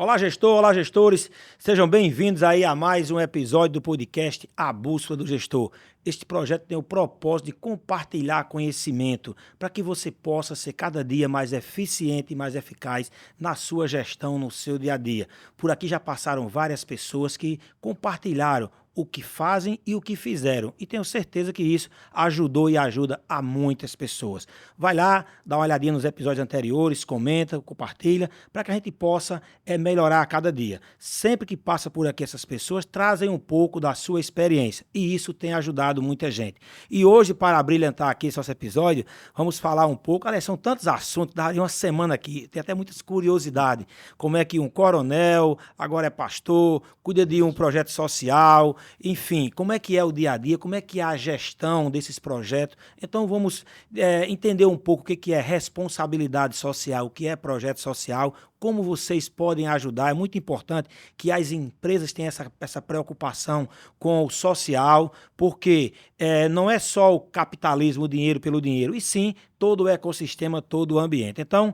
Olá, gestor, olá, gestores. Sejam bem-vindos aí a mais um episódio do podcast A Bússola do Gestor. Este projeto tem o propósito de compartilhar conhecimento para que você possa ser cada dia mais eficiente e mais eficaz na sua gestão, no seu dia a dia. Por aqui já passaram várias pessoas que compartilharam o que fazem e o que fizeram. E tenho certeza que isso ajudou e ajuda a muitas pessoas. Vai lá, dá uma olhadinha nos episódios anteriores, comenta, compartilha, para que a gente possa melhorar a cada dia. Sempre que passa por aqui essas pessoas, trazem um pouco da sua experiência. E isso tem ajudado muita gente. E hoje, para brilhantar aqui esse nosso episódio, vamos falar um pouco, aliás, são tantos assuntos, daria uma semana aqui, tem até muitas curiosidades, como é que um coronel, agora é pastor, cuida de um projeto social, enfim, como é que é o dia a dia, como é que é a gestão desses projetos. Então vamos entender um pouco o que é responsabilidade social, o que é projeto social, como vocês podem ajudar. É muito importante que as empresas tenham essa preocupação com o social, porque não é só o capitalismo, o dinheiro pelo dinheiro, e sim todo o ecossistema, todo o ambiente. Então,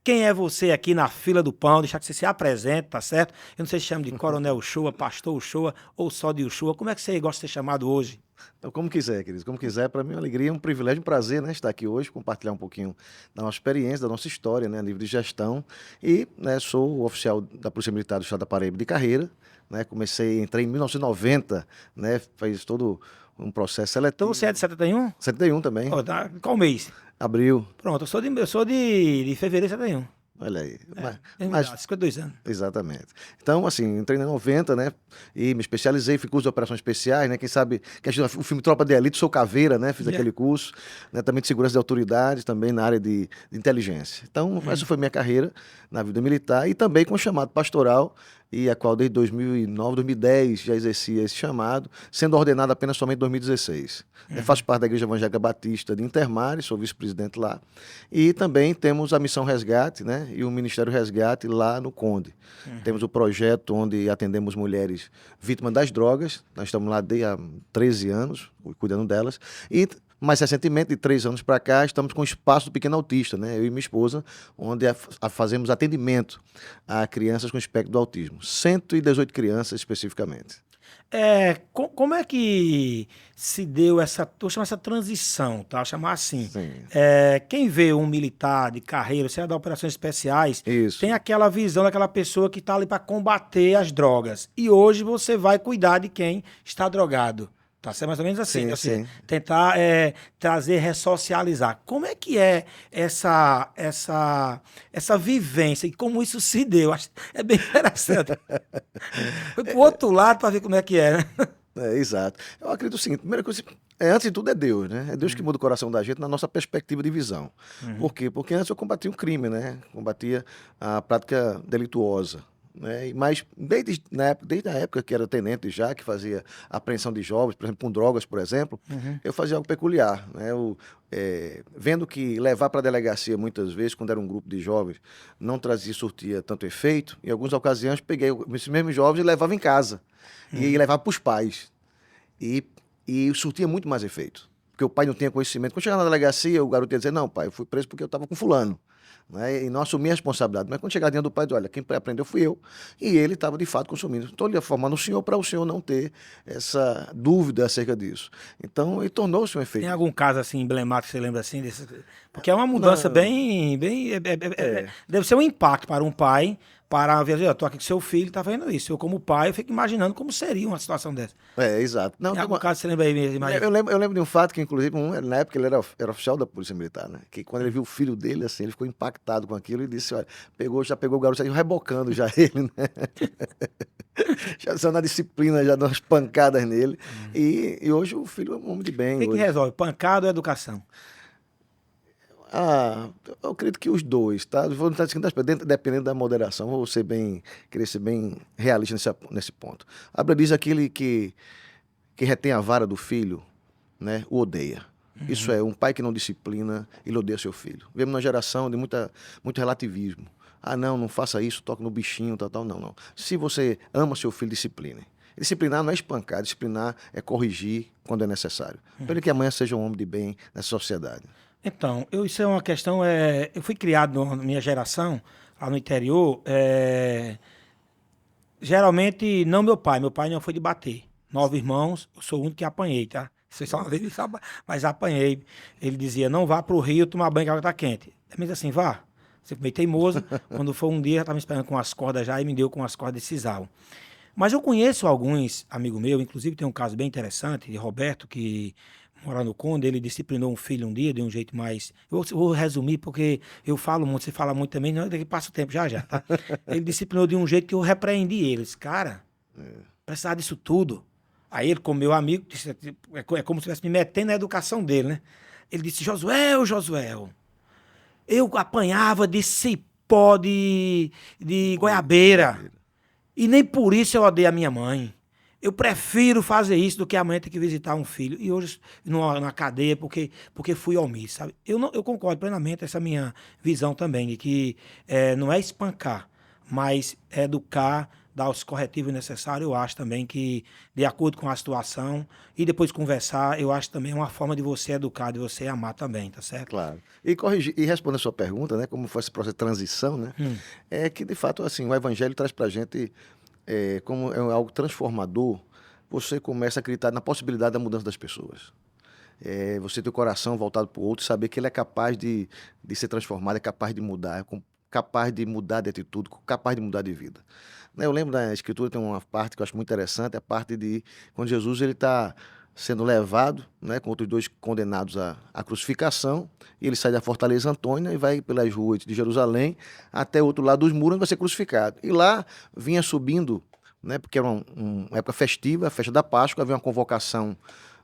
quem é você aqui na fila do pão? Deixar que você se apresente, tá certo? Eu não sei se chama de Coronel Uchoa, Pastor Uchoa ou só de Uchoa. Como é que você gosta de ser chamado hoje? Então, como quiser, querido, como quiser, para mim é uma alegria, um privilégio, um prazer, né, estar aqui hoje, compartilhar um pouquinho da nossa experiência, da nossa história, né, livre de gestão, e, né, sou oficial da Polícia Militar do Estado da Paraíba de carreira, né, entrei em 1990, né, fez todo um processo Então seletivo. você é de 71? 71 também, Oh, tá. Qual mês? abril, Pronto, eu sou de fevereiro de 71. olha aí, Mesma idade, 52 anos. exatamente. Então, assim, entrei em 90, né? E me especializei, fiz curso de operações especiais, né? Quem sabe, que ajuda o filme Tropa de Elite, sou caveira, né? Fiz aquele curso, né? Também de segurança de autoridades, também na área de inteligência. Então, essa foi minha carreira na vida militar e também com o chamado pastoral, e a qual desde 2009, 2010 já exercia esse chamado, sendo ordenado apenas somente em 2016. Eu faço parte da Igreja Evangélica Batista de Intermares, sou vice-presidente lá, e também temos a Missão Resgate, né, e o Ministério Resgate lá no Conde. Temos o projeto onde atendemos mulheres vítimas das drogas, nós estamos lá há 13 anos, cuidando delas, e mais recentemente, de 3 anos para cá, estamos com o Espaço do Pequeno Autista, né? Eu e minha esposa, onde fazemos atendimento a crianças com espectro do autismo. 118 crianças especificamente. Como é que se deu vou chamar essa transição, tá? Vou chamar assim. Sim. Quem vê um militar de carreira, seja da operações especiais, Isso. tem aquela visão daquela pessoa que está ali para combater as drogas. E hoje você vai cuidar de quem está drogado. Tá certo? Mais ou menos assim. Sim, Assim, sim. tentar trazer, ressocializar. Como é que é essa vivência e como isso se deu? É bem interessante. Foi pro outro lado para ver como é que é, né? Exato. Eu acredito o seguinte, primeira coisa, antes de tudo é Deus, né? É Deus que muda o coração da gente na nossa perspectiva de visão. Por quê? Porque antes eu combatia um crime, né? Combatia a prática delituosa. Né? Mas desde a época que era tenente já, que fazia apreensão de jovens, por exemplo, com drogas, por exemplo, eu fazia algo peculiar. Né? Vendo que levar para a delegacia, muitas vezes, quando era um grupo de jovens, não surtia tanto efeito, em algumas ocasiões peguei esses mesmos jovens e levava em casa. E levava para os pais. E surtia muito mais efeito. Porque o pai não tinha conhecimento. Quando chegava na delegacia, o garoto ia dizer, não, pai, eu fui preso porque eu estava com fulano. Né? E não assumia a responsabilidade. Mas quando chegava diante do pai, olha, quem aprendeu fui eu. E ele estava, de fato, consumindo. Então, ele ia formando o senhor para o senhor não ter essa dúvida acerca disso. Então, ele tornou-se um efeito. Tem algum caso assim emblemático que você lembra assim? Porque é uma mudança Não. bem... Deve ser um impacto para um pai, para ver, eu tô aqui com seu filho, tá vendo isso. Eu, como pai, eu fico imaginando como seria uma situação dessa. Exato. Não, Tem algum caso que você lembra aí mesmo? eu lembro de um fato que, inclusive, na época ele era oficial da Polícia Militar, né? Que quando ele viu o filho dele, assim, ele ficou impactado com aquilo e disse, olha, já pegou o garoto, saiu rebocando já ele, né? Já saiu na disciplina, já dando umas pancadas nele. E hoje o filho é um homem de bem. O que resolve? Pancada ou educação? Eu acredito que os dois, tá? Vou estar dependendo da moderação, querer ser bem realista nesse ponto. A Bíblia diz aquele que retém a vara do filho, né, o odeia. Isso é, um pai que não disciplina, ele odeia seu filho. Vivemos uma geração de muito relativismo. Não faça isso, toque no bichinho, tal. Não. Se você ama seu filho, discipline. Disciplinar não é espancar, disciplinar é corrigir quando é necessário. Para ele que amanhã seja um homem de bem nessa sociedade. Então, isso é uma questão... eu fui criado na minha geração, lá no interior, geralmente, não meu pai não foi de bater. 9 irmãos, eu sou o único que apanhei, tá? Vocês só uma vez, mas apanhei. Ele dizia, não vá pro rio tomar banho que a água tá quente. Ele me disse assim, vá. Você foi meio teimoso. Quando foi um dia, eu tava me esperando com as cordas já e me deu com as cordas de sisal. Mas eu conheço alguns amigos meus, inclusive tem um caso bem interessante de Roberto, que mora no Conde, ele disciplinou um filho um dia de um jeito mais. Eu vou resumir porque eu falo muito, você fala muito também, não, daqui passa o tempo já já, tá? Ele disciplinou de um jeito que eu repreendi eles. Cara, precisava disso tudo. Aí ele, como meu amigo, disse, é como se estivesse me metendo na educação dele, né? Ele disse, Josué, eu apanhava de cipó de goiabeira. E nem por isso eu odeio a minha mãe. Eu prefiro fazer isso do que amanhã ter que visitar um filho. E hoje, numa cadeia, porque fui omisso, sabe? Eu concordo plenamente essa minha visão também, de que não é espancar, mas é educar, dar os corretivos necessários. Eu acho também que, de acordo com a situação, e depois conversar, eu acho também uma forma de você educar, de você amar também, tá certo? Claro. E corrigir, e respondendo a sua pergunta, né, como foi esse processo de transição, né, é que de fato assim, o evangelho traz pra gente como é algo transformador, você começa a acreditar na possibilidade da mudança das pessoas. Você ter o coração voltado para o outro, saber que ele é capaz de ser transformado, é capaz de mudar, capaz de mudar de atitude, capaz de mudar de vida. Né, eu lembro da Escritura, tem uma parte que eu acho muito interessante, a parte de quando Jesus ele está sendo levado, né, com outros 2 condenados à crucificação, e ele sai da Fortaleza Antônia e vai pelas ruas de Jerusalém até o outro lado dos muros onde vai ser crucificado. E lá vinha subindo, né, porque era uma época festiva, a festa da Páscoa, havia uma convocação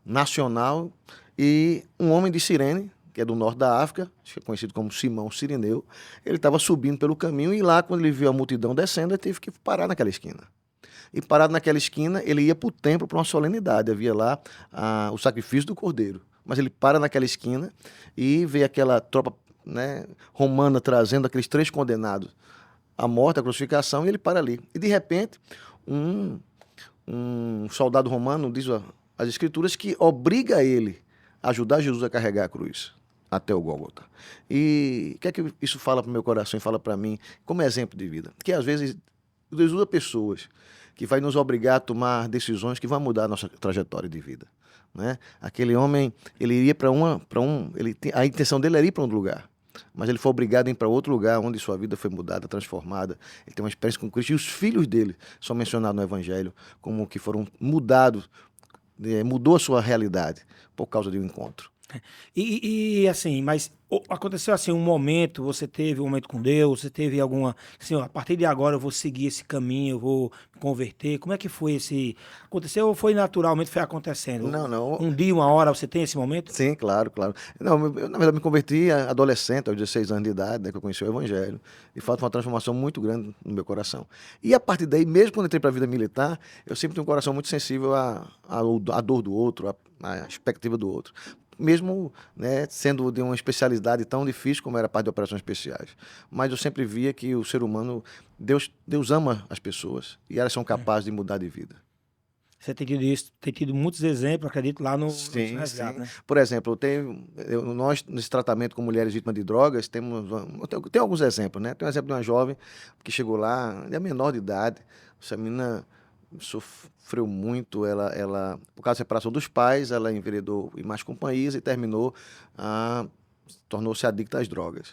nacional, e um homem de Cirene, que é do norte da África, conhecido como Simão Cirineu, ele estava subindo pelo caminho e lá, quando ele viu a multidão descendo, ele teve que parar naquela esquina. E parado naquela esquina, ele ia para o templo para uma solenidade, havia lá o sacrifício do cordeiro. Mas ele para naquela esquina e vê aquela tropa, né, romana trazendo aqueles 3 condenados à morte, à crucificação, e ele para ali. E de repente, um soldado romano, diz as escrituras, que obriga ele a ajudar Jesus a carregar a cruz até o Gólgota. E o que é que isso fala para o meu coração e fala para mim como exemplo de vida? Que às vezes Deus usa pessoas que vai nos obrigar a tomar decisões que vão mudar a nossa trajetória de vida, né? Aquele homem, ele iria a intenção dele era ir para um lugar, mas ele foi obrigado a ir para outro lugar onde sua vida foi mudada, transformada. Ele tem uma experiência com Cristo e os filhos dele são mencionados no Evangelho como que foram mudados, mudou a sua realidade por causa de um encontro. E assim, mas aconteceu assim um momento, você teve um momento com Deus, você teve alguma, assim, ó, a partir de agora eu vou seguir esse caminho, eu vou me converter. Como é que foi esse? Aconteceu ou foi naturalmente, foi acontecendo? Não. Um dia, uma hora, você tem esse momento? Sim, claro. Não, eu, na verdade, me converti adolescente, aos 16 anos de idade, né, que eu conheci o Evangelho. De fato, foi uma transformação muito grande no meu coração. E a partir daí, mesmo quando entrei para a vida militar, eu sempre tenho um coração muito sensível à dor do outro, à expectativa do outro. Mesmo, né, sendo de uma especialidade tão difícil como era a parte de operações especiais. Mas eu sempre via que o ser humano, Deus ama as pessoas e elas são capazes de mudar de vida. Você tem tido isso, tem tido muitos exemplos, acredito, lá no Sim, resgate, sim. né? Por exemplo, nós, nesse tratamento com mulheres vítimas de drogas, tem alguns exemplos, né? Tem um exemplo de uma jovem que chegou lá, é menor de idade, essa menina sofreu muito, por causa da separação dos pais, ela enveredou em más companhias e tornou-se adicta às drogas.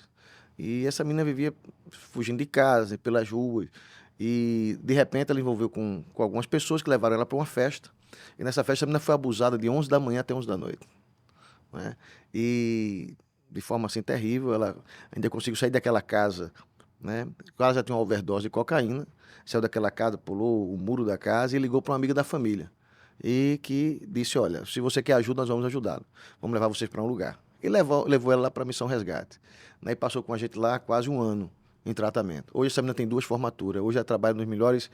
E essa menina vivia fugindo de casa, pelas ruas, e de repente ela envolveu com algumas pessoas que levaram ela para uma festa, e nessa festa a menina foi abusada de 11 da manhã até 11 da noite, né? E de forma assim terrível, ela ainda conseguiu sair daquela casa, né? Ela já tinha uma overdose de cocaína, saiu daquela casa, pulou o muro da casa e ligou para uma amiga da família. E que disse, olha, se você quer ajuda, nós vamos ajudá-lo. Vamos levar vocês para um lugar. E levou ela lá para a Missão Resgate. Né? E passou com a gente lá quase um ano em tratamento. Hoje essa menina tem 2 formaturas. Hoje ela trabalha nas melhores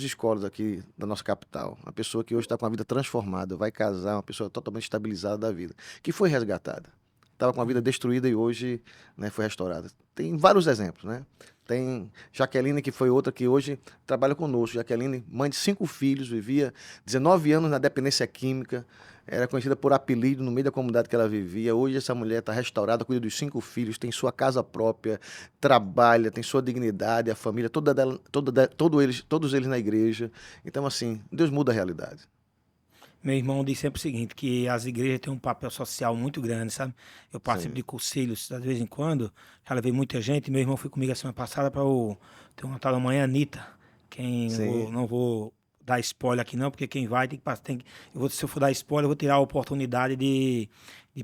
escolas aqui da nossa capital. Uma pessoa que hoje está com a vida transformada, vai casar, uma pessoa totalmente estabilizada da vida, que foi resgatada. Estava com a vida destruída e hoje, né, foi restaurada. Tem vários exemplos, né? Tem Jaqueline, que foi outra que hoje trabalha conosco. Jaqueline, mãe de 5 filhos, vivia 19 anos na dependência química, era conhecida por apelido no meio da comunidade que ela vivia. Hoje essa mulher está restaurada, cuida dos 5 filhos, tem sua casa própria, trabalha, tem sua dignidade, a família, todos eles na igreja. Então, assim, Deus muda a realidade. Meu irmão diz sempre o seguinte, que as igrejas têm um papel social muito grande, sabe? Eu participo Sim, de conselhos, de vez em quando, já levei muita gente. Meu irmão foi comigo a semana passada para o... Tem uma tal da mãe Anitta, quem sim, não vou dar spoiler aqui não, porque quem vai tem que passar... se eu for dar spoiler, eu vou tirar a oportunidade de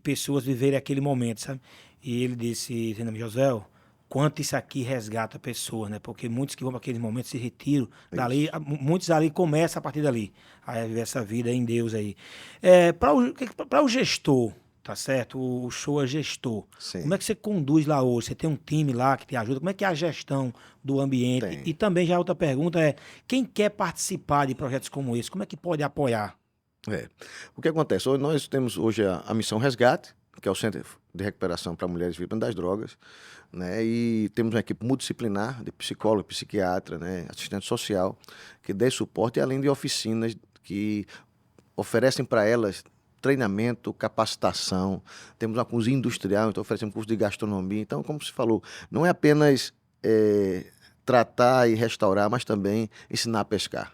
pessoas viverem aquele momento, sabe? E ele disse, José, quanto isso aqui resgata pessoas, né? Porque muitos que vão para aqueles momentos se retiram dali, isso. muitos ali começam a partir dali, a viver essa vida em Deus aí. Para o gestor, tá certo? O show é gestor. Como é Sim, que você conduz lá hoje? Você tem um time lá que te ajuda? Como é que é a gestão do ambiente? E tem. também já outra pergunta é, quem quer participar de projetos como esse, como é que pode apoiar? É. O que acontece? Nós temos hoje a Missão Resgate, que é o Centro de Recuperação para Mulheres Vítimas das Drogas, né? E temos uma equipe multidisciplinar de psicólogo, psiquiatra, né? Assistente social, que dê suporte, além de oficinas que oferecem para elas treinamento, capacitação. Temos uma cozinha industrial, então oferecemos curso de gastronomia. Então, como se falou, não é apenas tratar e restaurar, mas também ensinar a pescar.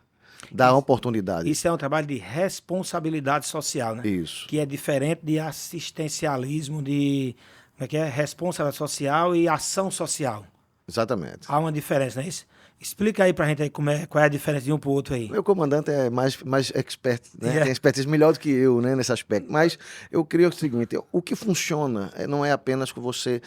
Dar Isso, oportunidade. isso é um trabalho de responsabilidade social, né? Isso, Que é diferente de assistencialismo, de, como é que é? Responsabilidade social e ação social. exatamente. Há uma diferença, não é isso? Explica aí pra gente aí qual é a diferença de um pro outro aí. Meu comandante é mais expert, né? É. Tem expertise melhor do que eu, né, nesse aspecto. Mas eu creio o seguinte: o que funciona não é apenas que você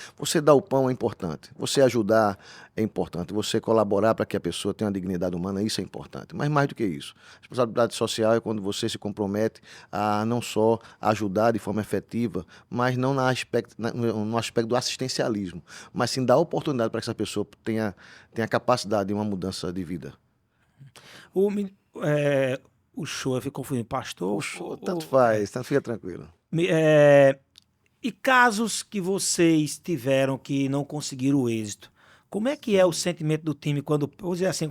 dar o pão é importante, você ajudar é importante, você colaborar para que a pessoa tenha uma dignidade humana, isso é importante. Mas mais do que isso, responsabilidade social é quando você se compromete a não só ajudar de forma efetiva, mas não no aspecto do assistencialismo, mas sim dar oportunidade para que essa pessoa tenha capacidade de uma mudança de vida. O, mi- é, o show, eu fico confundindo, pastor. Puxa, tanto faz, tanto fica tranquilo. Mi- é, e casos que vocês tiveram que não conseguiram o êxito? Como é que é o Sim. sentimento do time quando, vou dizer assim,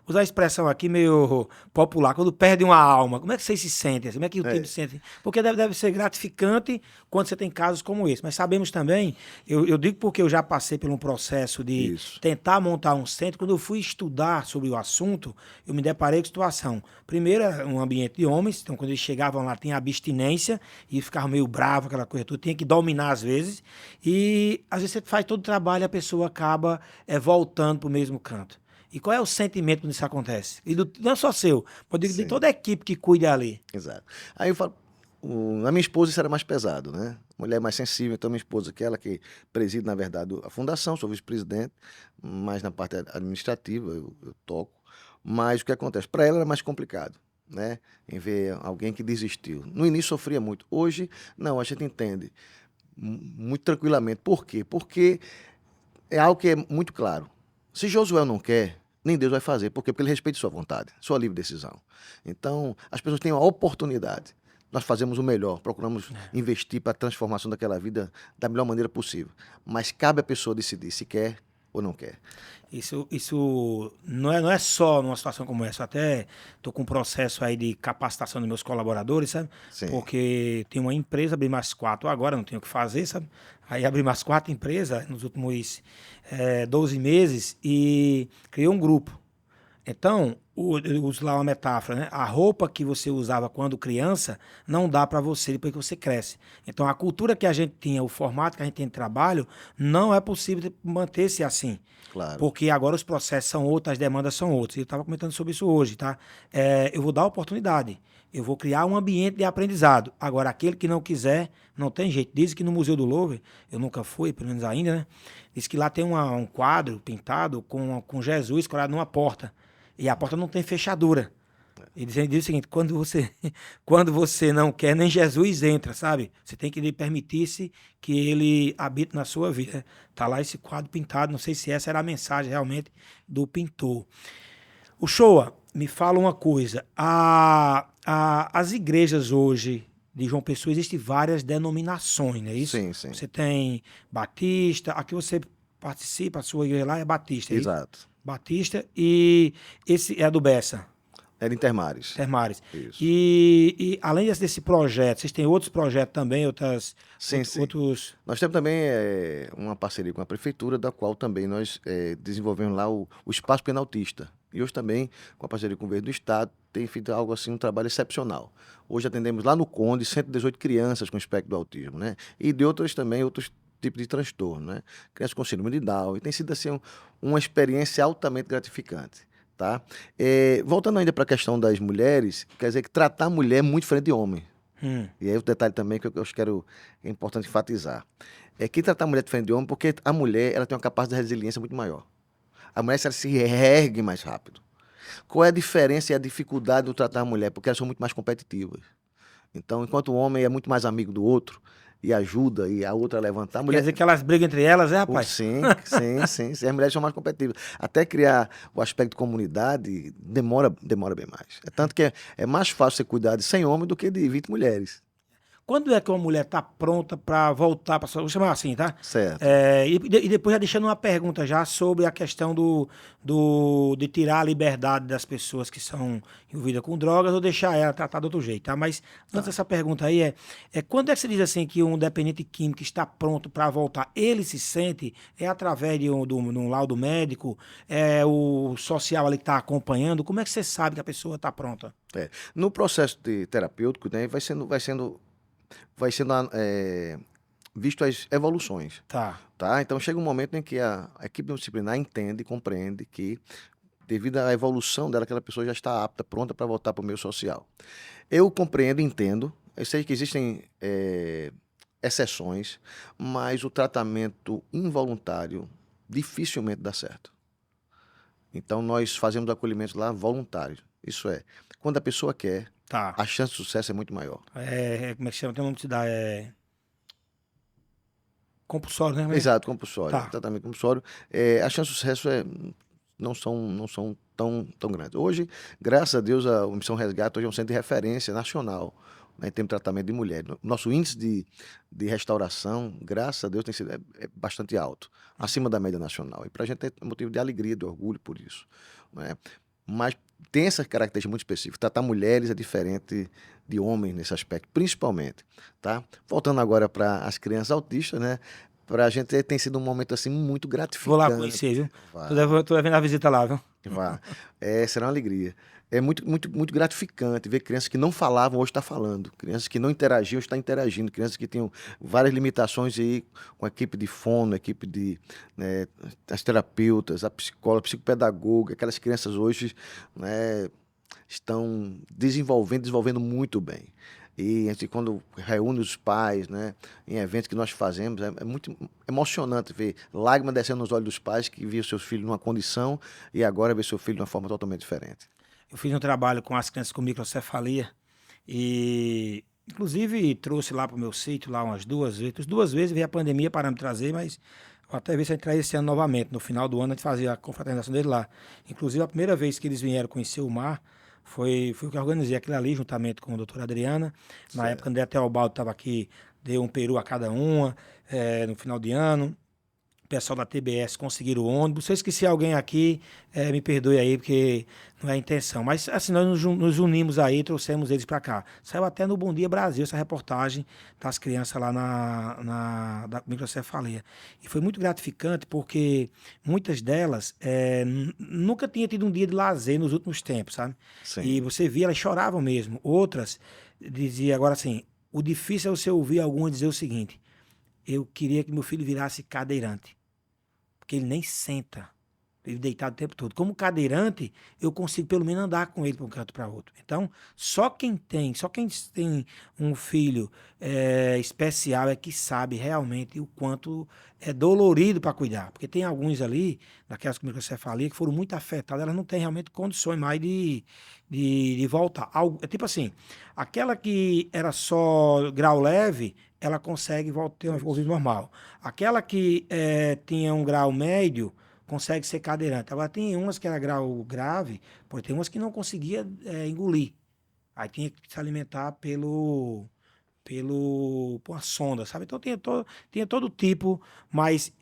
usar a expressão aqui meio popular, quando perde uma alma? Como é que vocês se sentem? Assim? Como é que o time É, se sente? Porque deve ser gratificante quando você tem casos como esse. Mas sabemos também, eu digo porque eu já passei por um processo de isso. tentar montar um centro. Quando eu fui estudar sobre o assunto, eu me deparei com situação. Primeiro, era um ambiente de homens, então quando eles chegavam lá, tinha abstinência e ficava meio bravo, aquela coisa toda, tinha que dominar às vezes. E às vezes você faz todo o trabalho e a pessoa acaba voltando para o mesmo canto. E qual é o sentimento quando isso acontece? Não só seu, mas eu digo de Sim, toda a equipe que cuida ali. exato. Aí eu falo, na minha esposa isso era mais pesado, né? Mulher mais sensível, então minha esposa, que ela que preside, na verdade, a fundação, sou vice-presidente, mas na parte administrativa eu toco. Mas o que acontece? Para ela era mais complicado, né? Em ver alguém que desistiu. No início sofria muito. Hoje, não, a gente entende muito tranquilamente. Por quê? Porque é algo que é muito claro. Se Josué não quer, nem Deus vai fazer. Por quê? Porque ele respeita sua vontade, sua livre decisão. Então, as pessoas têm a oportunidade. Nós fazemos o melhor, procuramos investir para a transformação daquela vida da melhor maneira possível. Mas cabe à pessoa decidir se quer ou não quer. Isso não é só numa situação como essa. Eu até estou com um processo aí de capacitação dos meus colaboradores, sabe? Sim, Porque tem uma empresa, abri mais 4 agora, não tenho o que fazer, sabe? Aí abri mais 4 empresas nos últimos 12 meses e criei um grupo. Então, eu uso lá uma metáfora, né? A roupa que você usava quando criança não dá para você depois que você cresce. Então, a cultura que a gente tinha, o formato que a gente tem de trabalho, não é possível manter-se assim. claro. Porque agora os processos são outros, as demandas são outras. Eu estava comentando sobre isso hoje, tá? Eu vou dar oportunidade. Eu vou criar um ambiente de aprendizado. Agora, aquele que não quiser, não tem jeito. Diz que no Museu do Louvre, eu nunca fui, pelo menos ainda, né? Diz que lá tem um quadro pintado com Jesus colado numa porta. E a porta não tem fechadura. E diz o seguinte, quando você não quer, nem Jesus entra, sabe? Você tem que lhe permitir-se que ele habite na sua vida. Tá lá esse quadro pintado, não sei se essa era a mensagem realmente do pintor. O Shoa, me fala uma coisa. As igrejas hoje de João Pessoa existem várias denominações, não é isso? Sim, sim. Você tem Batista, aqui você participa, a sua igreja lá é Batista, é isso? Exato. Batista e esse é a do Bessa. Era Intermares. Termares. Isso. E além desse projeto, vocês têm outros projetos também, Sim, sim. outros... Nós temos também uma parceria com a prefeitura, da qual também nós desenvolvemos lá o Espaço Penautista. E hoje também, com a parceria com o Governo do Estado, tem feito algo assim, um trabalho excepcional. Hoje atendemos lá no Conde 118 crianças com espectro do autismo, né? E de outros também, outros tipos de transtorno, né? Crianças com síndrome de Down. E tem sido assim uma experiência altamente gratificante. Tá? Voltando ainda para a questão das mulheres, quer dizer que tratar a mulher é muito diferente de homem. E aí o detalhe também que eu quero, é importante enfatizar. É que tratar a mulher é diferente de homem porque a mulher ela tem uma capacidade de resiliência muito maior. A mulher ela se reergue mais rápido. Qual é a diferença e a dificuldade do tratar a mulher? Porque elas são muito mais competitivas. Então, enquanto o homem é muito mais amigo do outro e ajuda e a outra a levantar, a Quer mulher... dizer que elas brigam entre elas, rapaz? Sim, sim, sim, sim. As mulheres são mais competitivas. Até criar o aspecto comunidade demora bem mais. É tanto que é mais fácil você cuidar de 100 homens do que de 20 mulheres. Quando é que uma mulher está pronta para voltar para sua... Vou chamar assim, tá? Certo. E depois já deixando uma pergunta já sobre a questão de tirar a liberdade das pessoas que são envolvidas com drogas ou deixar ela tratar de outro jeito, tá? Mas antes dessa pergunta aí quando é que você diz assim que um dependente químico está pronto para voltar? Ele se sente, através de um laudo médico, o social ali que está acompanhando, como é que você sabe que a pessoa está pronta? No processo terapêutico, né, vai sendo visto as evoluções. Tá. Tá? Então chega um momento em que a equipe disciplinar entende, compreende que, devido à evolução dela, aquela pessoa já está apta, pronta para voltar para o meio social. Eu compreendo, entendo, eu sei que existem exceções, mas o tratamento involuntário dificilmente dá certo. Então nós fazemos acolhimentos lá voluntários. Isso é, quando a pessoa quer, Tá. a chance de sucesso é muito maior. Como é que chama? Tem um nome que se dá, compulsório, né? Exato, compulsório, Tá. tratamento compulsório. A chance de sucesso não são tão grandes. Hoje, graças a Deus, a Missão Resgate hoje é um centro de referência nacional, né, em termos de tratamento de mulher. Nosso índice de restauração, graças a Deus, tem sido bastante alto, acima da média nacional. E para a gente é motivo de alegria, de orgulho por isso, né? Mas tem essa característica muito específica. Tratar mulheres é diferente de homens nesse aspecto, principalmente. Tá? Voltando agora para as crianças autistas, né? Para a gente tem sido um momento assim muito gratificante. Vou lá conhecer, viu? Vá, Tô devendo a visita lá, viu? vá. Será uma alegria. É muito gratificante ver crianças que não falavam, hoje estão falando. Crianças que não interagiam, hoje estão interagindo. Crianças que tinham várias limitações aí, com a equipe de fono, a equipe de as terapeutas, a psicóloga, a psicopedagoga. Aquelas crianças hoje, né, estão desenvolvendo muito bem. E a gente, quando reúne os pais, né, em eventos que nós fazemos, é muito emocionante ver lágrimas descendo nos olhos dos pais que viam seus filhos numa condição e agora vê seu filho de uma forma totalmente diferente. Eu fiz um trabalho com as crianças com microcefalia e, inclusive, trouxe lá para o meu sítio lá umas 2 vezes. As 2 vezes veio a pandemia para me trazer, mas vou até ver se a gente traz esse ano novamente. No final do ano a gente fazia a confraternização dele lá. Inclusive, a primeira vez que eles vieram conhecer o mar foi o que eu organizei aquilo ali, juntamente com a doutora Adriana. Na Certo. época, André Teobaldo estava aqui, deu um peru a cada uma, no final de ano. O pessoal da TBS conseguiram o ônibus. Se eu esqueci alguém aqui, me perdoe aí, porque não é a intenção. Mas assim, nós nos unimos aí, trouxemos eles para cá. Saiu até no Bom Dia Brasil essa reportagem das crianças lá da microcefalia. E foi muito gratificante, porque muitas delas nunca tinham tido um dia de lazer nos últimos tempos, sabe? Sim. E você via, elas choravam mesmo. Outras diziam, agora assim, o difícil é você ouvir algumas dizer o seguinte: eu queria que meu filho virasse cadeirante, porque ele nem senta, ele deitado o tempo todo. Como cadeirante, eu consigo pelo menos andar com ele para um canto para outro. Então, só quem tem um filho especial é que sabe realmente o quanto é dolorido para cuidar. Porque tem alguns ali, daquelas com microcefalia, que foram muito afetadas, elas não têm realmente condições mais de voltar. É tipo assim, aquela que era só grau leve, ela consegue ter um desenvolvimento normal. Aquela que tinha um grau médio, consegue ser cadeirante. Agora, tem umas que era grau grave, porque tem umas que não conseguia engolir. Aí tinha que se alimentar por uma sonda, sabe? Então tinha todo tipo, mas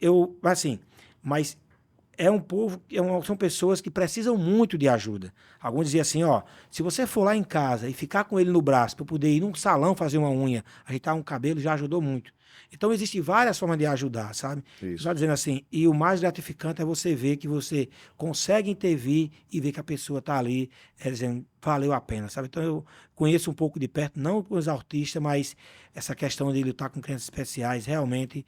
é um povo, são pessoas que precisam muito de ajuda. Alguns diziam assim, ó, se você for lá em casa e ficar com ele no braço para poder ir num salão fazer uma unha, ajeitar um cabelo, já ajudou muito. Então, existem várias formas de ajudar, sabe? Só Isso. dizendo assim, e o mais gratificante é você ver que você consegue intervir e ver que a pessoa está ali, dizendo, valeu a pena, sabe? Então, eu conheço um pouco de perto, não com os autistas, mas essa questão de lutar com crianças especiais, realmente,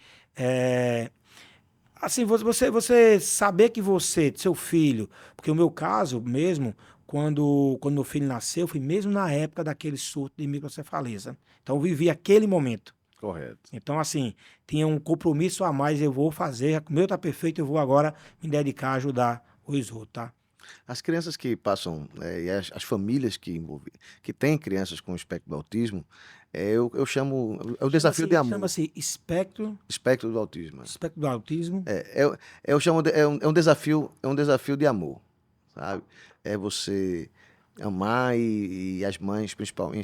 assim, você saber que você, seu filho, porque o meu caso mesmo, quando meu filho nasceu, foi mesmo na época daquele surto de microcefalia, sabe? Então, eu vivi aquele momento. Correto. Então, assim, tinha um compromisso a mais, eu vou fazer, o meu tá perfeito, eu vou agora me dedicar a ajudar os outros, tá? As crianças que passam, e as famílias que têm crianças com espectro do autismo, eu chamo, é o desafio de amor, Chama-se espectro do autismo. espectro do autismo. Eu chamo é um desafio de amor, sabe? É você amar e as mães, em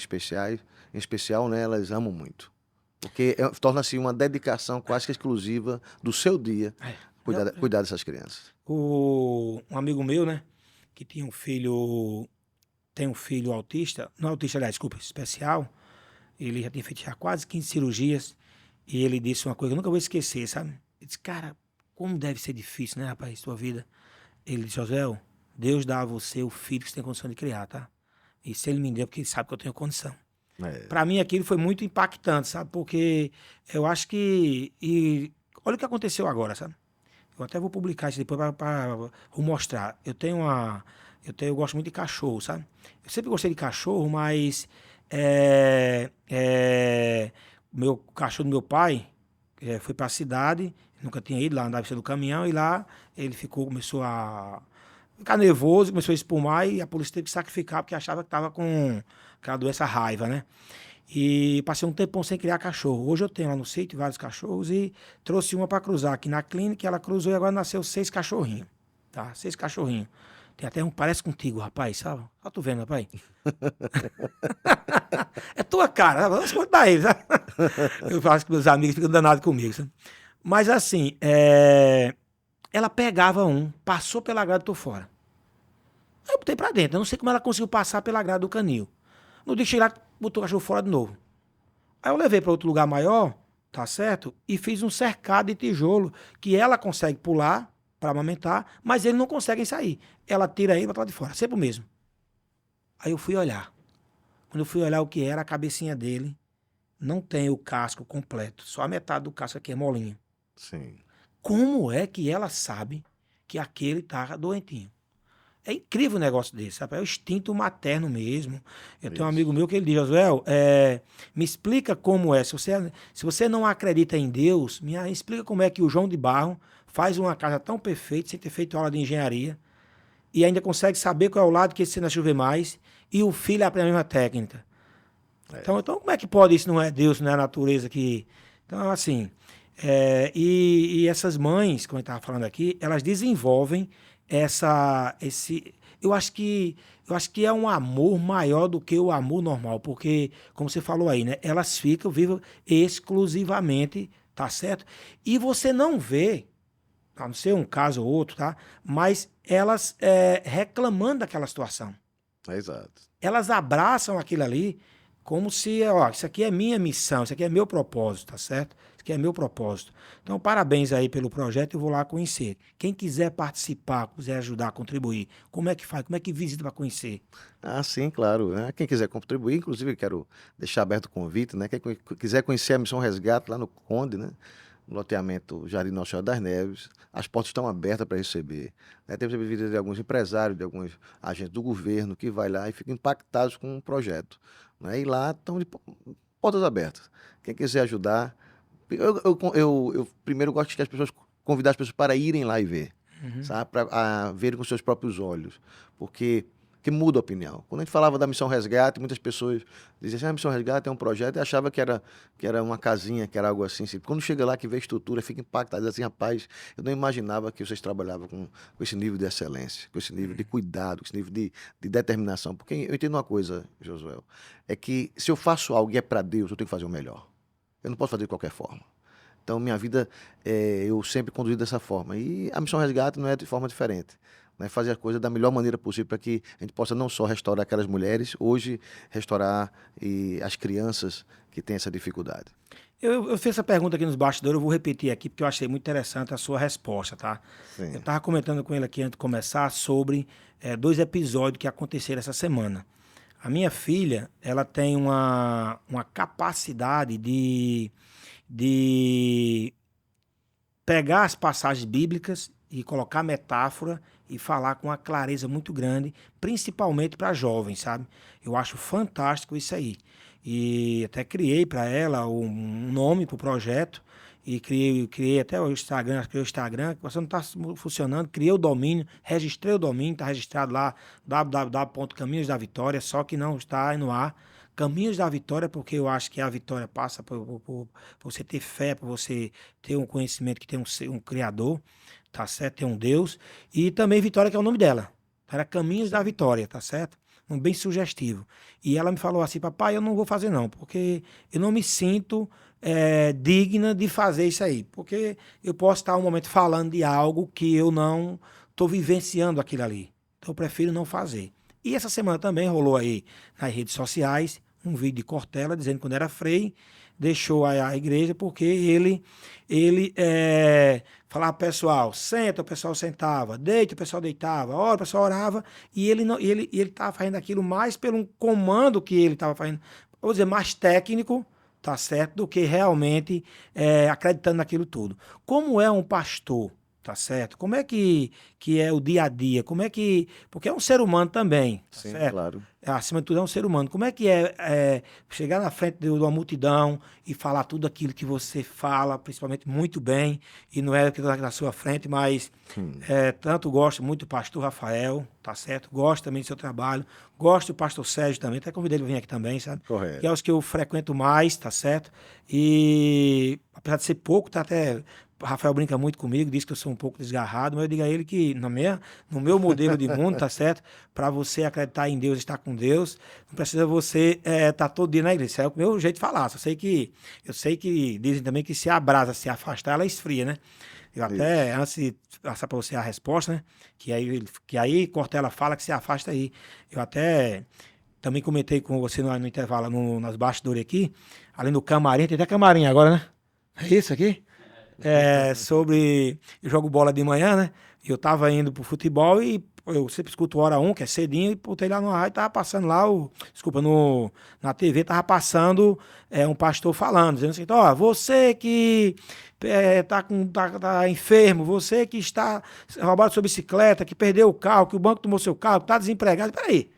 especial, né, elas amam muito. Porque torna-se uma dedicação quase que exclusiva do seu dia É, cuidar dessas crianças. um amigo meu, né, que tinha tem um filho autista, não autista, aliás, desculpa, especial, ele já tinha feito já quase 15 cirurgias, e ele disse uma coisa que eu nunca vou esquecer, sabe? Ele disse, cara, como deve ser difícil, né, rapaz, sua vida. Ele disse, Joséu, Deus dá a você o filho que você tem condição de criar, tá? E se ele me deu, porque ele sabe que eu tenho condição. É, Para mim, aquilo foi muito impactante, sabe? Porque eu acho que... E olha o que aconteceu agora, sabe? Eu até vou publicar isso depois para mostrar. Eu gosto muito de cachorro, sabe? Eu sempre gostei de cachorro, mas o meu cachorro do meu pai foi para a cidade, nunca tinha ido lá, andava em cima do caminhão, e lá ele começou a ficar nervoso, começou a espumar, e a polícia teve que sacrificar porque achava que estava com aquela doença raiva, né? E passei um tempão sem criar cachorro. Hoje eu tenho lá no sítio vários cachorros e trouxe uma para cruzar aqui na clínica. Ela cruzou e agora nasceu 6 cachorrinhos. Tá? 6 cachorrinhos. Tem até um que parece contigo, rapaz, sabe? Olha tu vendo, rapaz. É tua cara, vamos contar ele, sabe? Eu faço que meus amigos ficam danados comigo, sabe? Mas assim, ela pegava um, passou pela grade e tô fora. Aí eu botei pra dentro. Eu não sei como ela conseguiu passar pela grade do canil. No dia que cheguei lá, botou o cachorro fora de novo. Aí eu levei para outro lugar maior, tá certo? E fiz um cercado de tijolo que ela consegue pular para amamentar, mas eles não conseguem sair. Ela tira ele e bota lá de fora, sempre o mesmo. Aí eu fui olhar. Quando eu fui olhar o que era, a cabecinha dele não tem o casco completo, só a metade do casco aqui é molinho. sim. Como é que ela sabe que aquele tá doentinho? É incrível um negócio desse, sabe? É o instinto materno mesmo. Eu tenho um amigo Isso. meu que ele diz, Josuel, me explica como é. Se você não acredita em Deus, me explica como é que o João de Barro faz uma casa tão perfeita, sem ter feito aula de engenharia, e ainda consegue saber qual é o lado que esse chover mais, e o filho aprende a mesma técnica. Então, como é que pode isso? Não é Deus, não é a natureza que... Então, assim, e essas mães, como eu estava falando aqui, elas desenvolvem esse... Eu acho que é um amor maior do que o amor normal, porque, como você falou aí, né? Elas ficam vivas exclusivamente, tá certo? E você não vê, a não ser um caso ou outro, tá? Mas elas reclamando daquela situação. Exato. Elas abraçam aquilo ali como se, ó, isso aqui é minha missão, isso aqui é meu propósito, tá certo? Isso aqui é meu propósito. Então, parabéns aí pelo projeto, eu vou lá conhecer. Quem quiser participar, quiser ajudar, contribuir, como é que faz? Como é que visita para conhecer? Ah, sim, claro, né? Quem quiser contribuir, inclusive quero deixar aberto o convite, né? Quem quiser conhecer a Missão Resgate lá no Conde, né? No loteamento Jardim Nossa Senhora das Neves, as portas estão abertas para receber. Né? Temos a visita de alguns empresários, de alguns agentes do governo que vai lá e ficam impactados com o projeto. Né? E lá estão de portas abertas. Quem quiser ajudar, eu primeiro gosto que as pessoas convidar as pessoas para irem lá e ver, sabe? Para verem com seus próprios olhos, porque que muda a opinião. Quando a gente falava da Missão Resgate, muitas pessoas diziam assim, a Missão Resgate é um projeto e achava que era uma casinha, que era algo assim. Quando chega lá que vê a estrutura, fica impactado, diz assim, rapaz, eu não imaginava que vocês trabalhavam com esse nível de excelência, com esse nível de cuidado, com esse nível de determinação. Porque eu entendo uma coisa, Josué, é que se eu faço algo e é para Deus, eu tenho que fazer o melhor. Eu não posso fazer de qualquer forma. Então, minha vida, eu sempre conduzi dessa forma. E a Missão Resgate não é de forma diferente. Né? Fazer a coisa da melhor maneira possível para que a gente possa não só restaurar aquelas mulheres, hoje restaurar as crianças que têm essa dificuldade. Eu fiz essa pergunta aqui nos bastidores, eu vou repetir aqui porque eu achei muito interessante a sua resposta, tá? Sim. Eu estava comentando com ele aqui antes de começar sobre 2 episódios que aconteceram essa semana. A minha filha, ela tem uma capacidade de pegar as passagens bíblicas e colocar metáfora e falar com uma clareza muito grande, principalmente para jovens, sabe? Eu acho fantástico isso aí. E até criei para ela um nome para o projeto e criei até o Instagram, criei o Instagram, que você não está funcionando, criei o domínio, registrei o domínio, está registrado lá, www.caminhos da vitória, só que não está aí no ar. Caminhos da vitória, porque eu acho que a vitória passa por você ter fé, por você ter um conhecimento que tem um Criador, tá certo? Tem um Deus. E também Vitória, que é o nome dela. Era Caminhos da Vitória, tá certo? Um bem sugestivo. E ela me falou assim, papai, eu não vou fazer não, porque eu não me sinto digna de fazer isso aí. Porque eu posso estar um momento falando de algo que eu não estou vivenciando aquilo ali. Então eu prefiro não fazer. E essa semana também rolou aí nas redes sociais um vídeo de Cortella dizendo que quando era frei, deixou a igreja porque ele falava pro pessoal, senta, o pessoal sentava, deita, o pessoal deitava, ora, o pessoal orava, e ele estava fazendo aquilo mais pelo um comando que ele estava fazendo, vou dizer, mais técnico, tá certo, do que realmente acreditando naquilo tudo. Como é um pastor, tá certo? Como é que é o dia a dia? Como é que... Porque é um ser humano também, tá Sim, certo? claro. Acima de tudo é um ser humano. Como é que chegar na frente de uma multidão e falar tudo aquilo que você fala, principalmente muito bem, e não é o que está na sua frente, mas tanto gosto muito do pastor Rafael, tá certo? Gosto também do seu trabalho, gosto do pastor Sérgio também, até convidei ele a vir aqui também, sabe? Correto. Que é os que eu frequento mais, tá certo? E apesar de ser pouco, tá até... Rafael brinca muito comigo, diz que eu sou um pouco desgarrado, mas eu digo a ele que no meu modelo de mundo, tá certo? Para você acreditar em Deus, estar com Deus, não precisa você estar todo dia na igreja. Isso é o meu jeito de falar. Eu sei que dizem também que se a brasa se afastar, ela esfria, né? Eu até, antes de passar para você a resposta, né? Que aí Cortella fala que se afasta aí. Eu até também comentei com você no intervalo, nas bastidores aqui, além do camarim, tem até camarim agora, né? É isso aqui? Sobre... Eu jogo bola de manhã, né? E eu tava indo pro futebol e eu sempre escuto Hora 1, que é cedinho, e botei lá no rádio, tava passando lá Desculpa, na TV tava passando um pastor falando, dizendo assim, ó, você que tá enfermo, você que está roubado sua bicicleta, que perdeu o carro, que o banco tomou seu carro, que tá desempregado, peraí,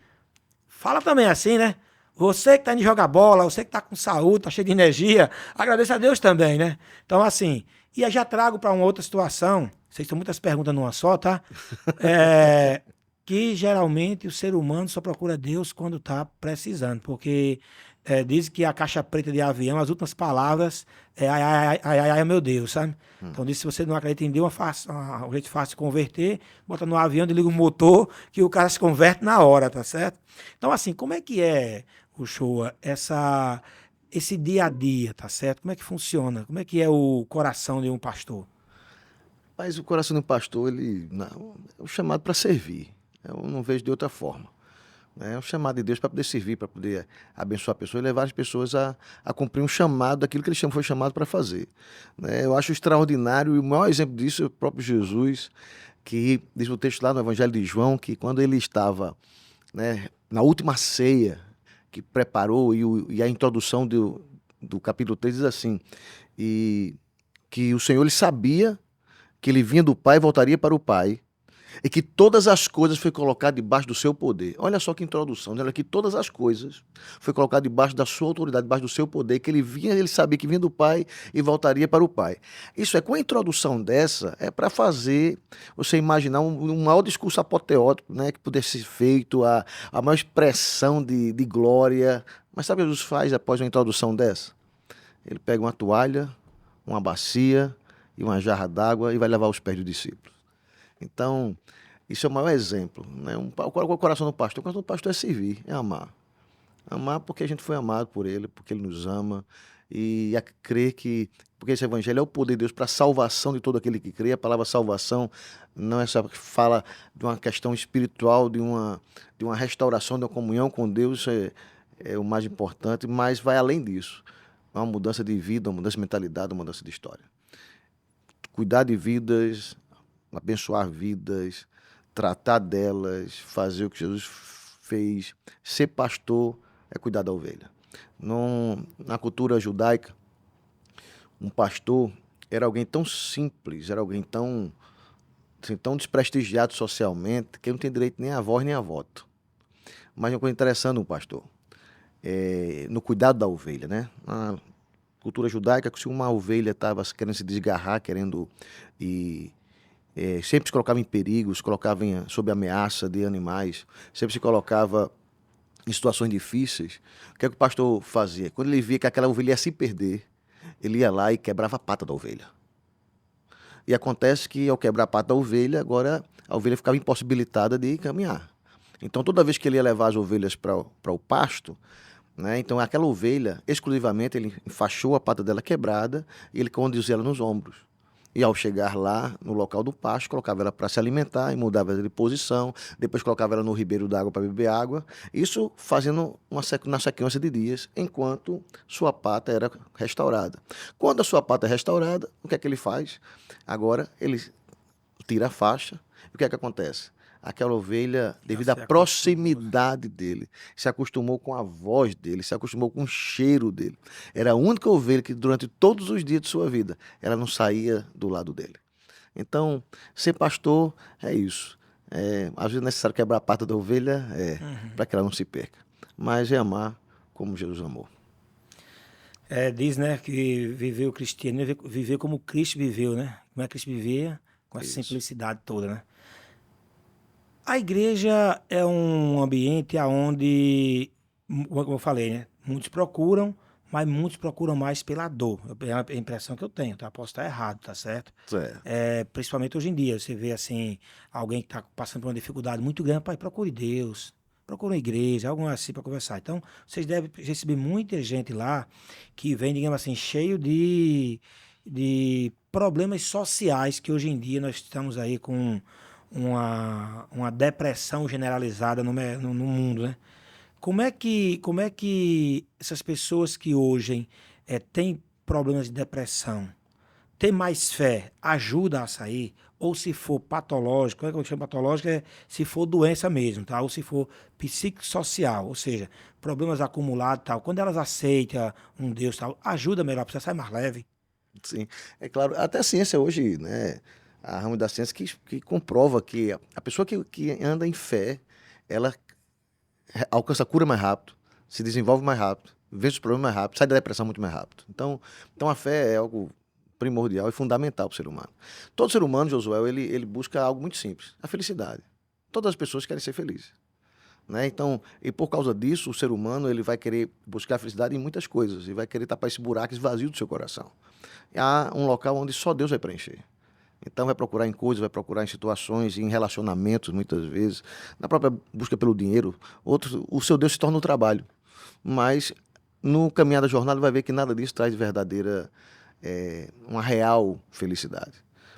fala também assim, né? Você que tá indo jogar bola, você que tá com saúde, tá cheio de energia, agradeça a Deus também, né? Então, assim, e aí já trago para uma outra situação, vocês são muitas perguntas numa só, tá? Que geralmente o ser humano só procura Deus quando tá precisando, porque diz que a caixa preta de avião, as últimas palavras ai, ai, ai, ai, ai, meu Deus, sabe? Então, diz, se você não acredita em Deus, um jeito fácil de converter, bota no avião, desliga o motor, que o cara se converte na hora, tá certo? Então, assim, como é que é, Uchoa, esse dia a dia, tá certo? Como é que funciona? Como é que é o coração de um pastor? Mas o coração do pastor, ele não, é um chamado para servir. Eu não vejo de outra forma. Né? É um chamado de Deus para poder servir, para poder abençoar a pessoa e levar as pessoas a cumprir um chamado daquilo que ele foi chamado para fazer. Né? Eu acho extraordinário, e o maior exemplo disso é o próprio Jesus, que diz o texto lá no Evangelho de João, que quando ele estava, né, na última ceia que preparou, e a introdução do capítulo 3 diz assim, e que o Senhor ele sabia que ele vinha do Pai e voltaria para o Pai, e que todas as coisas foi colocado debaixo do seu poder. Olha só que introdução, olha que todas as coisas foi colocado debaixo da sua autoridade, debaixo do seu poder, que ele sabia que vinha do Pai e voltaria para o Pai. Isso com a introdução dessa, é para fazer você imaginar um maior discurso apoteótico, né, que pudesse ser feito, a maior expressão de glória. Mas sabe o que Jesus faz após uma introdução dessa? Ele pega uma toalha, uma bacia e uma jarra d'água e vai levar aos pés dos discípulos. Então, isso é o maior exemplo. Né? Qual é o coração do pastor? O coração do pastor é servir, é amar. Amar porque a gente foi amado por Ele, porque Ele nos ama. E a crer que... Porque esse evangelho é o poder de Deus para a salvação de todo aquele que crê. A palavra salvação não é só que fala de uma questão espiritual, de uma restauração, de uma comunhão com Deus, isso é o mais importante, mas vai além disso. É uma mudança de vida, uma mudança de mentalidade, uma mudança de história. Cuidar de vidas, abençoar vidas, tratar delas, fazer o que Jesus fez. Ser pastor é cuidar da ovelha. Na cultura judaica, um pastor era alguém tão simples, era alguém tão, assim, tão desprestigiado socialmente, que não tem direito nem a voz nem a voto. Mas uma coisa interessante no pastor, no cuidado da ovelha, né? Na cultura judaica, se uma ovelha estava querendo se desgarrar, querendo e sempre se colocava em perigo, se colocava sob ameaça de animais, sempre se colocava em situações difíceis. O que é que o pastor fazia? Quando ele via que aquela ovelha ia se perder, ele ia lá e quebrava a pata da ovelha. E acontece que, ao quebrar a pata da ovelha, agora a ovelha ficava impossibilitada de caminhar. Então, toda vez que ele ia levar as ovelhas para o pasto, né, então aquela ovelha, exclusivamente, ele enfaixou a pata dela quebrada e ele conduzia ela nos ombros. E ao chegar lá, no local do pasto, colocava ela para se alimentar e mudava ela de posição, depois colocava ela no ribeiro d'água para beber água, isso fazendo na sequência de dias, enquanto sua pata era restaurada. Quando a sua pata é restaurada, o que é que ele faz? Agora ele tira a faixa, e o que é que acontece? Aquela ovelha, devido à proximidade dele, se acostumou com a voz dele, se acostumou com o cheiro dele. Era a única ovelha que, durante todos os dias de sua vida, ela não saía do lado dele. Então, ser pastor é isso. Às vezes é necessário quebrar a pata da ovelha para que ela não se perca. Mas é amar como Jesus amou. Diz, né, que viver o cristianismo, viver como Cristo viveu, né? Como é que Cristo vivia, com essa simplicidade toda, né? A igreja é um ambiente onde, como eu falei, né? Muitos procuram, mas muitos procuram mais pela dor. É a impressão que eu tenho, tá? Posso estar errado, tá certo? É. Principalmente hoje em dia, você vê assim, alguém que está passando por uma dificuldade muito grande, pai, procure Deus, procure uma igreja, algo assim para conversar. Então, vocês devem receber muita gente lá que vem, digamos assim, cheio de problemas sociais que hoje em dia nós estamos aí com uma depressão generalizada no mundo, né? Como é que essas pessoas que hoje têm problemas de depressão, ter mais fé ajuda a sair? Ou se for patológico, como é que eu chamo patológico? É se for doença mesmo, tá? Ou se for psicossocial, ou seja, problemas acumulados, tal. Quando elas aceitam um Deus, tal, ajuda melhor, para você sair mais leve. Sim, é claro. Até a ciência hoje, né? A ramo da ciência que comprova que a pessoa que anda em fé, ela alcança a cura mais rápido, se desenvolve mais rápido, vence os problemas mais rápido, sai da depressão muito mais rápido. Então a fé é algo primordial e fundamental para o ser humano. Todo ser humano, Josué, ele busca algo muito simples, a felicidade. Todas as pessoas querem ser felizes. Né? Então, e por causa disso, o ser humano ele vai querer buscar a felicidade em muitas coisas e vai querer tapar esse buraco, esse vazio do seu coração. Há um local onde só Deus vai preencher. Então vai procurar em coisas, vai procurar em situações, em relacionamentos, muitas vezes, na própria busca pelo dinheiro. O seu Deus se torna o trabalho. Mas no caminhar da jornada vai ver que nada disso traz verdadeira, uma real felicidade.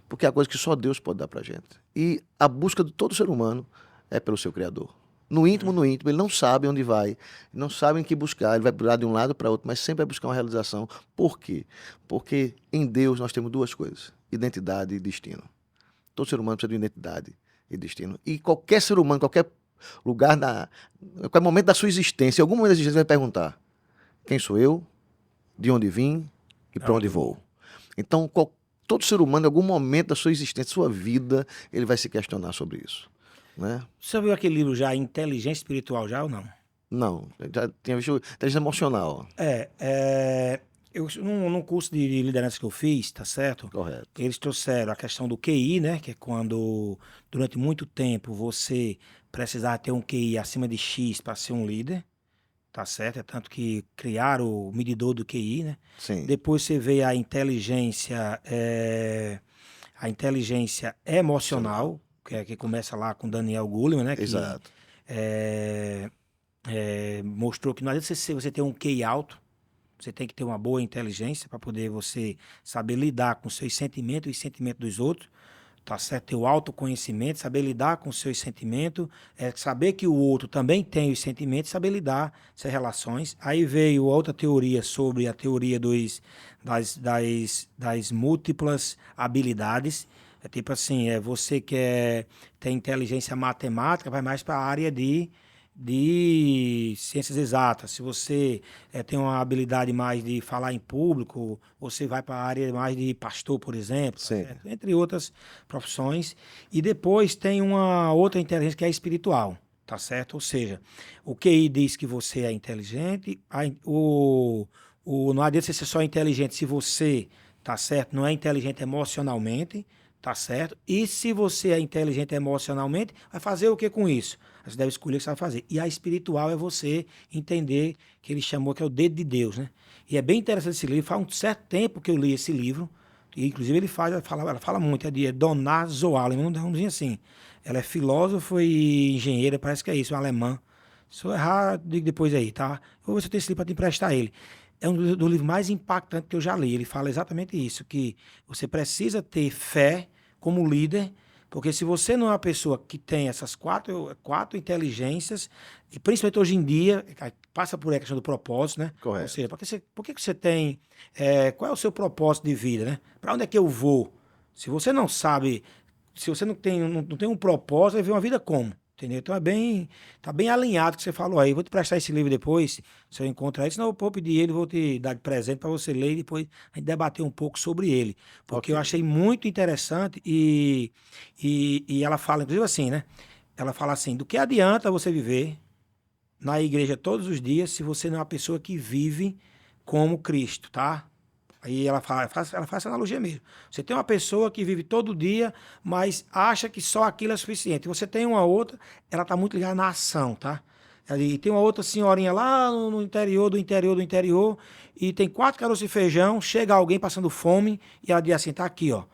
Porque é a coisa que só Deus pode dar pra gente. E a busca de todo ser humano é pelo seu Criador. No íntimo, ele não sabe onde vai, não sabe em que buscar, ele vai pular de um lado para outro, mas sempre vai buscar uma realização. Por quê? Porque em Deus nós temos duas coisas, identidade e destino. Todo ser humano precisa de identidade e destino. E qualquer ser humano, qualquer lugar, qualquer momento da sua existência, em algum momento da existência vai perguntar, quem sou eu, de onde vim e para onde vou. Então, todo ser humano, em algum momento da sua existência, sua vida, ele vai se questionar sobre isso. Né? Você viu aquele livro já, Inteligência Espiritual, já ou não? Não, já tinha visto inteligência emocional. Eu, num curso de liderança que eu fiz, tá certo? Correto. Eles trouxeram a questão do QI, né? Que é quando, durante muito tempo, você precisava ter um QI acima de X para ser um líder, tá certo? É tanto que criaram o medidor do QI, né? Sim. Depois você vê a inteligência emocional, que começa lá com Daniel Goleman, né? Exato. É, mostrou que não adianta você ter um QI alto, você tem que ter uma boa inteligência para poder você saber lidar com seus sentimentos e sentimentos dos outros, tá certo? Ter o autoconhecimento, saber lidar com seus sentimentos, saber que o outro também tem os sentimentos, saber lidar essas relações. Aí veio outra teoria sobre a teoria das múltiplas habilidades. É tipo assim, você que tem inteligência matemática, vai mais para a área de ciências exatas. Se você tem uma habilidade mais de falar em público, você vai para a área mais de pastor, por exemplo, tá Sim. certo? Entre outras profissões. E depois tem uma outra inteligência que é espiritual, tá certo? Ou seja, o QI diz que você é inteligente, não adianta você ser só inteligente se você, tá certo, não é inteligente emocionalmente, tá certo? E se você é inteligente emocionalmente, vai fazer o que com isso? Você deve escolher o que você vai fazer. E a espiritual é você entender que ele chamou que é o dedo de Deus, né? E é bem interessante esse livro. Faz um certo tempo que eu li esse livro. E, inclusive, ela fala muito, é de Dona Zoala, um nomezinho assim. Ela é filósofa e engenheira, parece que é isso, uma alemã. Se eu errar, digo depois aí, tá? Eu vou ver se eu tenho esse livro para te emprestar ele. É um dos livros mais impactantes que eu já li. Ele fala exatamente isso, que você precisa ter fé como líder, porque se você não é uma pessoa que tem essas quatro inteligências, e principalmente hoje em dia, passa por a questão do propósito, né? Ou Correto. seja, por que você tem. Qual é o seu propósito de vida, né? Para onde é que eu vou? Se você não sabe, se você não tem um propósito, vai viver uma vida como? Entendeu? Então tá bem alinhado o que você falou aí. Vou te prestar esse livro depois, se eu encontrar ele, senão eu vou pedir ele, vou te dar de presente para você ler e depois a gente debater um pouco sobre ele. Porque Ok. eu achei muito interessante e ela fala, inclusive assim, né? Ela fala assim, do que adianta você viver na igreja todos os dias se você não é uma pessoa que vive como Cristo, tá? Aí ela faz essa analogia mesmo. Você tem uma pessoa que vive todo dia, mas acha que só aquilo é suficiente. Você tem uma outra, ela está muito ligada na ação, tá? E tem uma outra senhorinha lá no interior, do interior, e tem 4 caroços de feijão, chega alguém passando fome, e ela diz assim, tá aqui, ó.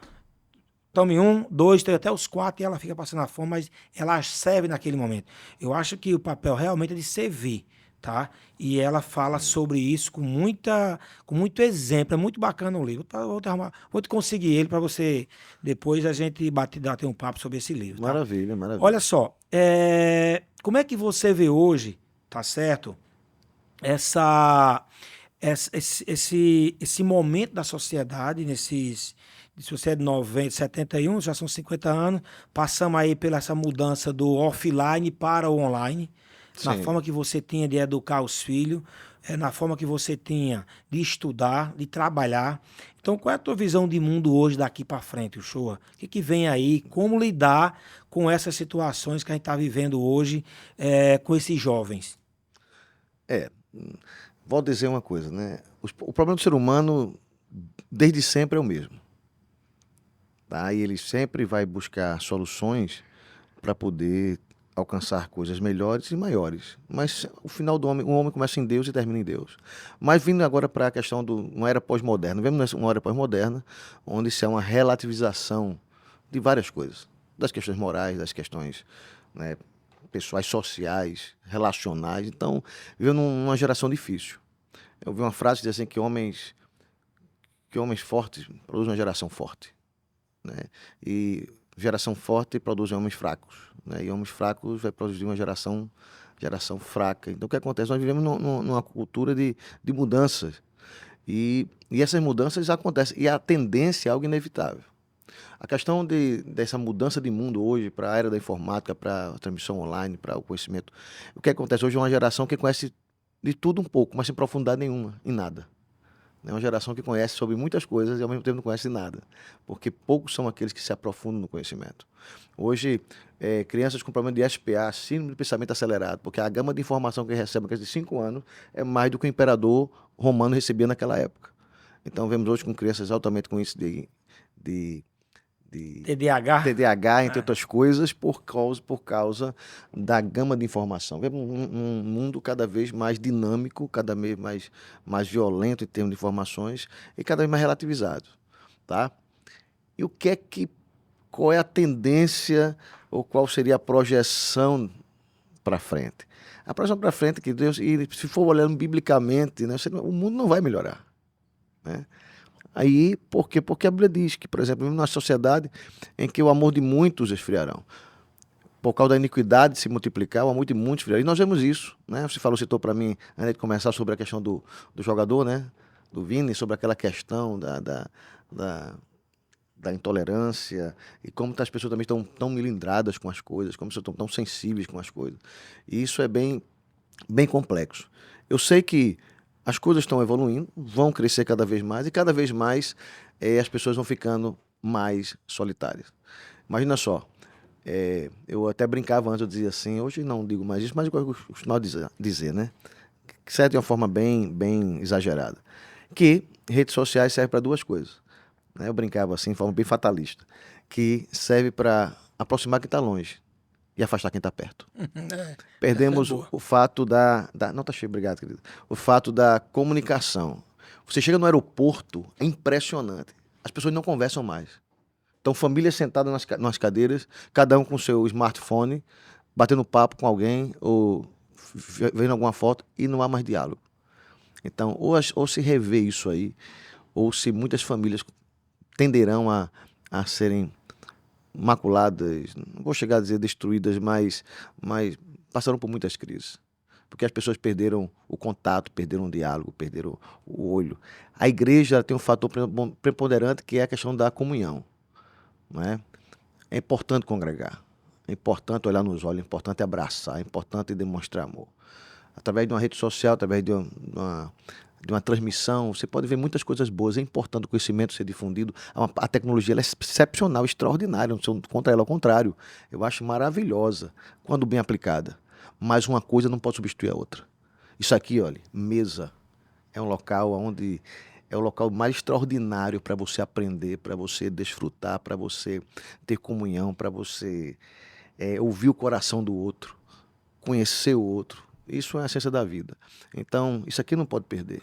Tome 1, 2, 3, até os 4, e ela fica passando a fome, mas ela serve naquele momento. Eu acho que o papel realmente é de servir, tá? E ela fala sobre isso com muito exemplo. É muito bacana o livro. Vou te conseguir ele para você depois a gente bater um papo sobre esse livro, tá? Maravilha, Olha maravilha. só, como é que você vê hoje, tá certo? essa, esse momento da sociedade, se você é de 90, 71, já são 50 anos, passamos aí pela essa mudança do offline para o online, na Sim. forma que você tinha de educar os filhos, na forma que você tinha de estudar, de trabalhar. Então, qual é a tua visão de mundo hoje daqui para frente, Uchoa? O que vem aí? Como lidar com essas situações que a gente está vivendo hoje com esses jovens? É, vou dizer uma coisa, né? O problema do ser humano, desde sempre, é o mesmo. Tá? E ele sempre vai buscar soluções para poder alcançar coisas melhores e maiores. Mas o final do homem, o homem começa em Deus e termina em Deus. Mas vindo agora para a questão de uma era pós-moderna, vemos uma era pós-moderna, onde se há uma relativização de várias coisas, das questões morais, das questões, né, pessoais, sociais, relacionais. Então, vivendo numa geração difícil. Eu vi uma frase que diz assim que homens fortes produzem uma geração forte, né? E geração forte produz homens fracos, né? E homens fracos vai produzir uma geração fraca. Então, o que acontece? Nós vivemos numa cultura de mudanças. E essas mudanças acontecem. E a tendência é algo inevitável. A questão dessa mudança de mundo hoje para a era da informática, para a transmissão online, para o conhecimento. O que acontece hoje é uma geração que conhece de tudo um pouco, mas sem profundidade nenhuma, em nada. É uma geração que conhece sobre muitas coisas e ao mesmo tempo não conhece nada, porque poucos são aqueles que se aprofundam no conhecimento. Hoje, crianças com problema de SPA, síndrome de pensamento acelerado, porque a gama de informação que recebe a de 5 anos é mais do que o imperador romano recebia naquela época. Então, vemos hoje com crianças altamente com índice de TDAH? TDAH, entre É. outras coisas, por causa da gama de informação. Vemos um mundo cada vez mais dinâmico, cada vez mais violento em termos de informações e cada vez mais relativizado, tá? E qual é a tendência ou qual seria a projeção para frente. A próxima para frente que Deus, e se for olhando biblicamente, né, o mundo não vai melhorar, né? Aí, por quê? Porque a Bíblia diz que, por exemplo, numa sociedade em que o amor de muitos esfriarão, por causa da iniquidade se multiplicar, o amor de muitos esfriarão. E nós vemos isso, né? Você citou para mim, antes de começar, sobre a questão do jogador, né? Do Vini, sobre aquela questão da intolerância e como as pessoas também estão tão melindradas com as coisas, como estão tão sensíveis com as coisas. E isso é bem complexo. Eu sei que as coisas estão evoluindo, vão crescer cada vez mais e cada vez mais as pessoas vão ficando mais solitárias. Imagina só, eu até brincava antes, eu dizia assim, hoje não digo mais isso, mas eu costumava dizer, né? Que certo de uma forma bem exagerada, que redes sociais servem para duas coisas, né? Eu brincava assim, de forma bem fatalista, que serve para aproximar quem está longe e afastar quem está perto. Perdemos o fato Não, tá cheio, obrigado, querido. O fato da comunicação. Você chega no aeroporto, é impressionante. As pessoas não conversam mais. Então, famílias sentadas nas cadeiras, cada um com seu smartphone, batendo papo com alguém, ou vendo alguma foto, e não há mais diálogo. Então, ou se rever isso aí, ou se muitas famílias tenderão a serem maculadas, não vou chegar a dizer destruídas, mas passaram por muitas crises. Porque as pessoas perderam o contato, perderam o diálogo, perderam o olho. A igreja tem um fator preponderante que é a questão da comunhão, não é? É importante congregar, é importante olhar nos olhos, é importante abraçar, é importante demonstrar amor. Através de uma rede social, através de uma transmissão, você pode ver muitas coisas boas. É importante o conhecimento ser difundido. A tecnologia ela é excepcional, extraordinária, não sou contra ela, ao contrário. Eu acho maravilhosa, quando bem aplicada. Mas uma coisa não pode substituir a outra. Isso aqui, olha, mesa, é um local onde é o local mais extraordinário para você aprender, para você desfrutar, para você ter comunhão, para você ouvir o coração do outro, conhecer o outro. Isso é a essência da vida. Então, isso aqui não pode perder,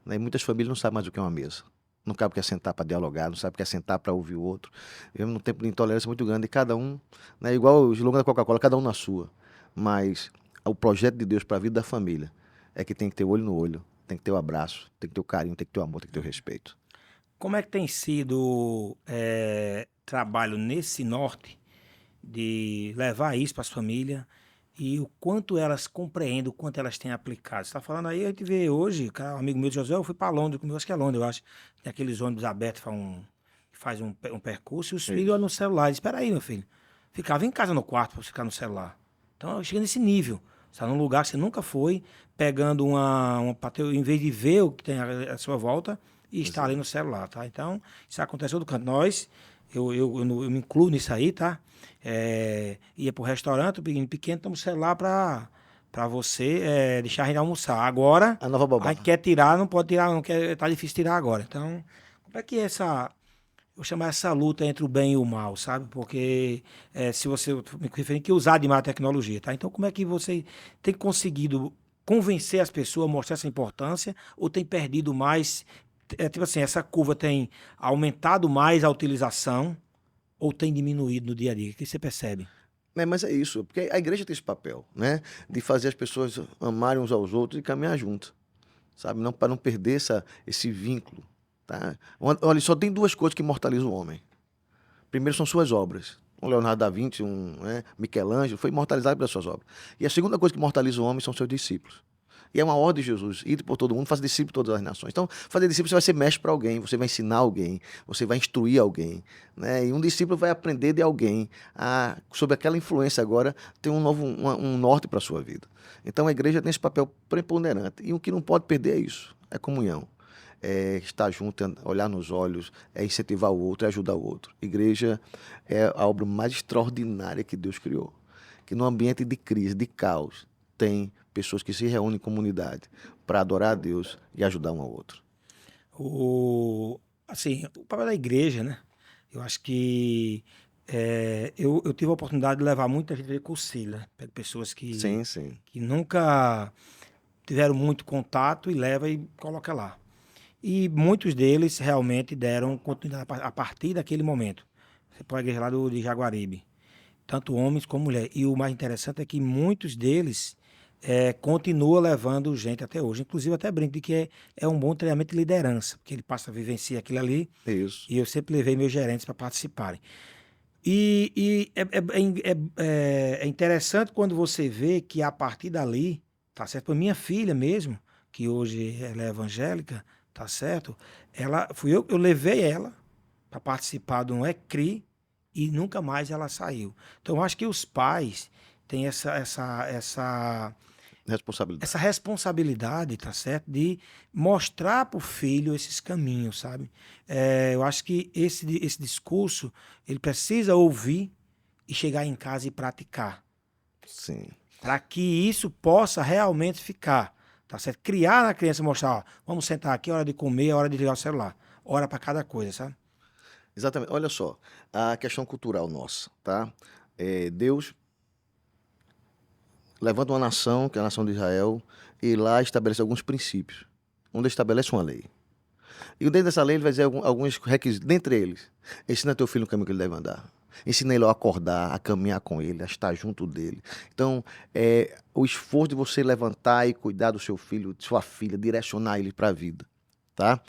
né? E muitas famílias não sabem mais o que é uma mesa. Não sabe o que é sentar para dialogar, não sabe o que é sentar para ouvir o outro. Vivemos num tempo de intolerância muito grande, e cada um, né, igual o slogan da Coca-Cola, cada um na sua. Mas o projeto de Deus para a vida da família é que tem que ter olho no olho, tem que ter o abraço, tem que ter o carinho, tem que ter o amor, tem que ter o respeito. Como é que tem sido trabalho nesse norte de levar isso para as famílias e o quanto elas compreendem, o quanto elas têm aplicado? Você está falando aí, a gente vê hoje, um amigo meu de José, eu fui para Londres, acho que é Londres, eu acho, tem aqueles ônibus abertos, faz um percurso, e os filhos olham no celular, espera aí, meu filho, ficava em casa no quarto para ficar no celular. Então, chega nesse nível. Você está num lugar que você nunca foi, pegando em vez de ver o que tem à sua volta, e está ali no celular, tá? Então, isso acontece todo canto. Eu me incluo nisso aí, tá? Ia pro restaurante, pequeno, toma o celular para você deixar a gente almoçar. Agora, A nova babá. a gente quer tirar, não pode tirar, não quer, tá difícil tirar agora. Então, como é que eu chamo essa luta entre o bem e o mal, sabe? Porque se você me referindo que usar demais a tecnologia, tá? Então, como é que você tem conseguido convencer as pessoas a mostrar essa importância ou tem perdido mais? Tipo assim, essa curva tem aumentado mais a utilização ou tem diminuído no dia a dia? O que você percebe? Mas é isso, porque a igreja tem esse papel, né? De fazer as pessoas amarem uns aos outros e caminhar juntos, sabe? Não, para não perder esse vínculo, tá? Olha, só tem duas coisas que imortalizam o homem. Primeiro são suas obras. Leonardo da Vinci, Michelangelo, foi imortalizado pelas suas obras. E a segunda coisa que imortaliza o homem são seus discípulos. E é uma ordem de Jesus, ir por todo mundo, fazer discípulo de todas as nações. Então, fazer discípulo, você vai ser mestre para alguém, você vai ensinar alguém, você vai instruir alguém, né? E um discípulo vai aprender de alguém sobre aquela influência agora, ter um norte para a sua vida. Então, a igreja tem esse papel preponderante. E o que não pode perder é isso, é comunhão. É estar junto, é olhar nos olhos, é incentivar o outro, é ajudar o outro. Igreja é a obra mais extraordinária que Deus criou. Que no ambiente de crise, de caos, tem pessoas que se reúnem em comunidade para adorar a Deus e ajudar um ao outro. Assim, o papel da igreja, né? Eu acho que eu tive a oportunidade de levar muita gente a ver cursilho, né? Pego pessoas Sim, sim. que nunca tiveram muito contato e leva e coloca lá. E muitos deles realmente deram continuidade a partir daquele momento. Você pode ir lá de Jaguaribe. tanto homens como mulheres. E o mais interessante é que muitos deles continuam levando gente até hoje. Inclusive, até brinco de que é um bom treinamento de liderança, porque ele passa a vivenciar aquilo ali. Isso. E eu sempre levei meus gerentes para participarem. E é interessante quando você vê que a partir dali, tá certo? Para minha filha mesmo, que hoje ela é evangélica, tá certo? Eu levei ela para participar de um ECRI e nunca mais ela saiu. Então, eu acho que os pais têm Responsabilidade. essa responsabilidade, tá certo? De mostrar para o filho esses caminhos, sabe? Eu acho que esse discurso, ele precisa ouvir e chegar em casa e praticar, Sim. para que isso possa realmente ficar, tá certo? Criar na criança, mostrar, ó, vamos sentar aqui, é hora de comer, é hora de ligar o celular. Hora para cada coisa, sabe? Exatamente. Olha só, a questão cultural nossa, tá? Deus levanta uma nação, que é a nação de Israel, e lá estabelece alguns princípios, onde estabelece uma lei. E dentro dessa lei ele vai dizer alguns requisitos, dentre eles, ensina teu filho o caminho que ele deve andar. Ensina ele a acordar, a caminhar com ele, a estar junto dele. Então, o esforço de você levantar e cuidar do seu filho, de sua filha, direcionar ele para a vida. Tá?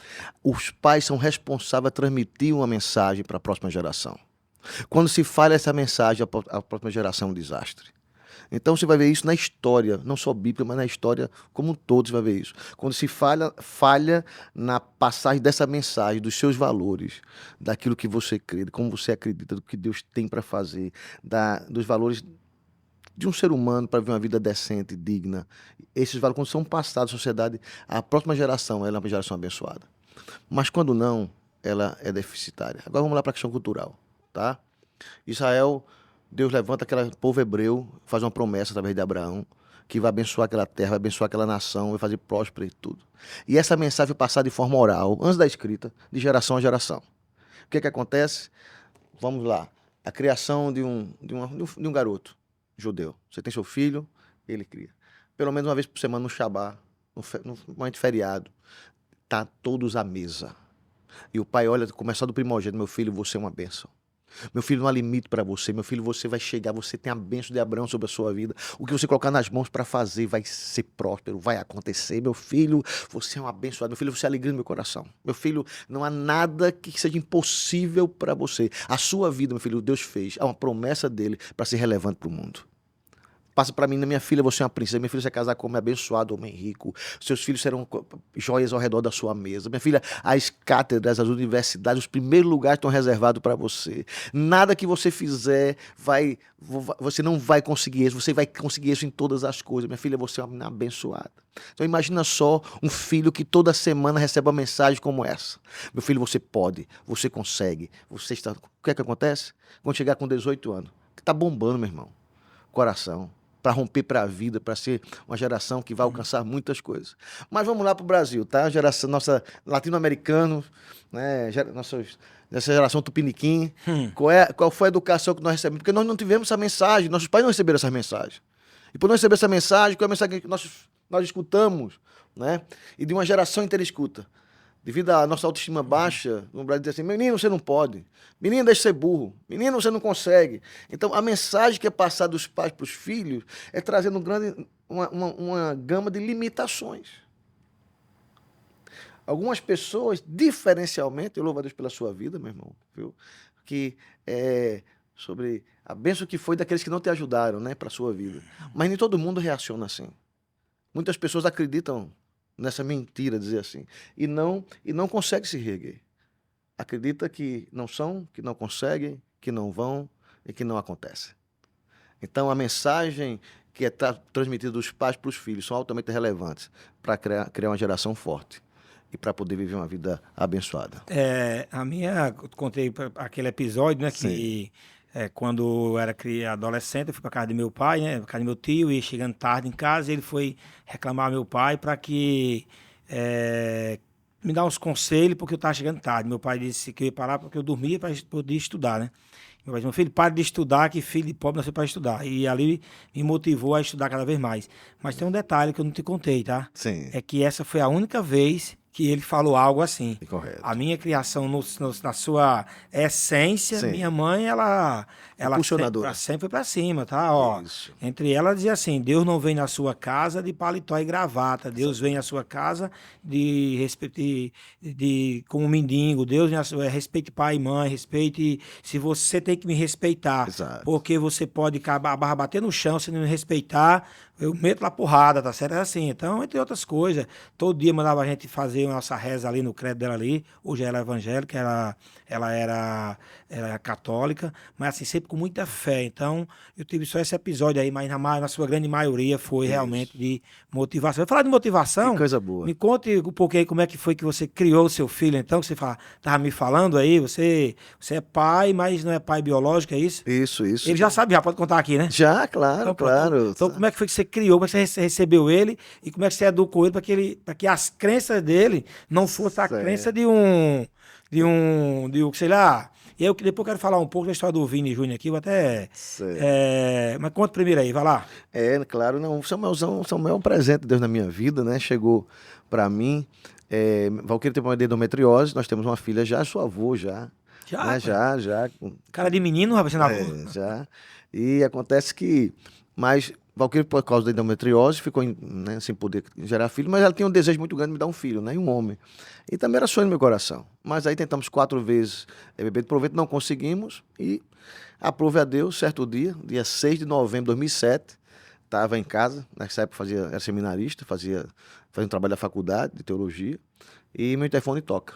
Os pais são responsáveis a transmitir uma mensagem para a próxima geração. Quando se falha essa mensagem, a próxima geração é um desastre. Então você vai ver isso na história, não só bíblica, mas na história como um todo você vai ver isso. Quando se falha na passagem dessa mensagem, dos seus valores, daquilo que você crê, de como você acredita, do que Deus tem para fazer, dos valores de um ser humano para viver uma vida decente, digna. Esses valores, quando são passados à sociedade, a próxima geração ela é uma geração abençoada. Mas quando não, ela é deficitária. Agora vamos lá para a questão cultural, tá? Israel, Deus levanta aquele povo hebreu, faz uma promessa através de Abraão, que vai abençoar aquela terra, vai abençoar aquela nação, vai fazer próspera e tudo. E essa mensagem foi passada de forma oral, antes da escrita, de geração a geração. O que é que acontece? Vamos lá. A criação de um garoto judeu. Você tem seu filho, ele cria. Pelo menos uma vez por semana no Shabá, no momento de feriado, tá todos à mesa. E o pai olha, começar do primogênito, meu filho, você é uma bênção. Meu filho, não há limite para você. Meu filho, você vai chegar, você tem a bênção de Abraão sobre a sua vida. O que você colocar nas mãos para fazer vai ser próspero, vai acontecer. Meu filho, você é um abençoado. Meu filho, você é a alegria do meu coração. Meu filho, não há nada que seja impossível para você. A sua vida, meu filho, Deus fez. Há uma promessa dele para ser relevante para o mundo. Passa para mim, minha filha, você é uma princesa. Minha filha, você vai casar com um homem abençoado, homem rico. Seus filhos serão joias ao redor da sua mesa. Minha filha, as cátedras, as universidades, os primeiros lugares estão reservados para você. Nada que você fizer, você não vai conseguir isso. Você vai conseguir isso em todas as coisas. Minha filha, você é uma abençoada. Então imagina só um filho que toda semana recebe uma mensagem como essa. Meu filho, você pode, você consegue. Você está... O que é que acontece? Quando chegar com 18 anos, que está bombando, meu irmão. Coração. Para romper para a vida, para ser uma geração que vai alcançar muitas coisas. Mas vamos lá para o Brasil, tá? Geração, nossa latino-americano, né? Essa geração tupiniquim. Qual foi a educação que nós recebemos? Porque nós não tivemos essa mensagem, nossos pais não receberam essa mensagem. E por não receber essa mensagem, qual é a mensagem que nós escutamos, né? E de uma geração inteira escuta. Devido à nossa autoestima baixa, no Brasil diz assim, menino, você não pode. Menino, deixa de ser burro. Menino, você não consegue. Então, a mensagem que é passada dos pais para os filhos é trazendo uma gama de limitações. Algumas pessoas, diferencialmente, eu louvo a Deus pela sua vida, meu irmão, viu? Que sobre a bênção que foi daqueles que não te ajudaram, né, para a sua vida. Mas nem todo mundo reaciona assim. Muitas pessoas acreditam nessa mentira, dizer assim, e não consegue se reerguer. Acredita que não são, que não conseguem, que não vão e que não acontece. Então, a mensagem que é transmitida dos pais para os filhos são altamente relevantes para criar uma geração forte e para poder viver uma vida abençoada. Eu contei aquele episódio, né, que quando eu era adolescente, eu fui para casa de meu pai, né, para casa do meu tio, e chegando tarde em casa, ele foi reclamar ao meu pai para que me dar uns conselhos, porque eu estava chegando tarde. Meu pai disse que eu ia parar porque eu dormia para poder estudar, né. Meu pai disse, meu filho, pare de estudar, que filho de pobre nasceu para estudar. E ali me motivou a estudar cada vez mais. Mas tem um detalhe que eu não te contei, tá? Sim. É que essa foi a única vez que ele falou algo assim. Correto. A minha criação na sua essência, Sim. minha mãe, ela Impulsionadora. sempre foi pra cima, tá? Ó, Isso. entre ela dizia assim, Deus não vem na sua casa de paletó e gravata, Deus vem na sua casa de respeito, como mendigo, Deus respeite pai e mãe, respeite, se você tem que me respeitar, Exato. porque você pode acabar a barra bater no chão, se não me respeitar, eu meto lá porrada, tá certo? É assim. Então, entre outras coisas, todo dia mandava a gente fazer a nossa reza ali no credo dela ali. Hoje ela é evangélica, ela era católica, mas assim, sempre com muita fé. Então, eu tive só esse episódio aí, mas na sua grande maioria foi realmente de motivação. Eu falar de motivação, Que coisa boa. me conte um pouquinho aí como é que foi que você criou o seu filho, então, que você estava me falando aí, você é pai, mas não é pai biológico, é isso? Isso. Ele já sabe, já pode contar aqui, né? Já, claro, Então, claro. Então, como é que foi que você criou, como é que você recebeu ele e como é que você educou ele para que as crenças dele não fossem a Certo. crença sei lá. E aí, depois eu quero falar um pouco da história do Vini Júnior aqui, vou até. Certo. Mas conta primeiro aí, vai lá. Claro, não. Samuel é um presente de Deus na minha vida, né? Chegou pra mim. Valquíria tem uma endometriose, nós temos uma filha já, sou avô já. Já, Né? Já. Cara de menino, rapaz, você não Já. E acontece que. Mas Valquíria, por causa da endometriose, ficou né, sem poder gerar filho, mas ela tinha um desejo muito grande de me dar um filho, né? E um homem. E também era sonho no meu coração. Mas aí tentamos 4 vezes bebê de proveito, não conseguimos. E aprove a Deus, certo dia 6 de novembro de 2007, estava em casa, nessa época era seminarista, fazia um trabalho da faculdade de teologia, e meu telefone toca.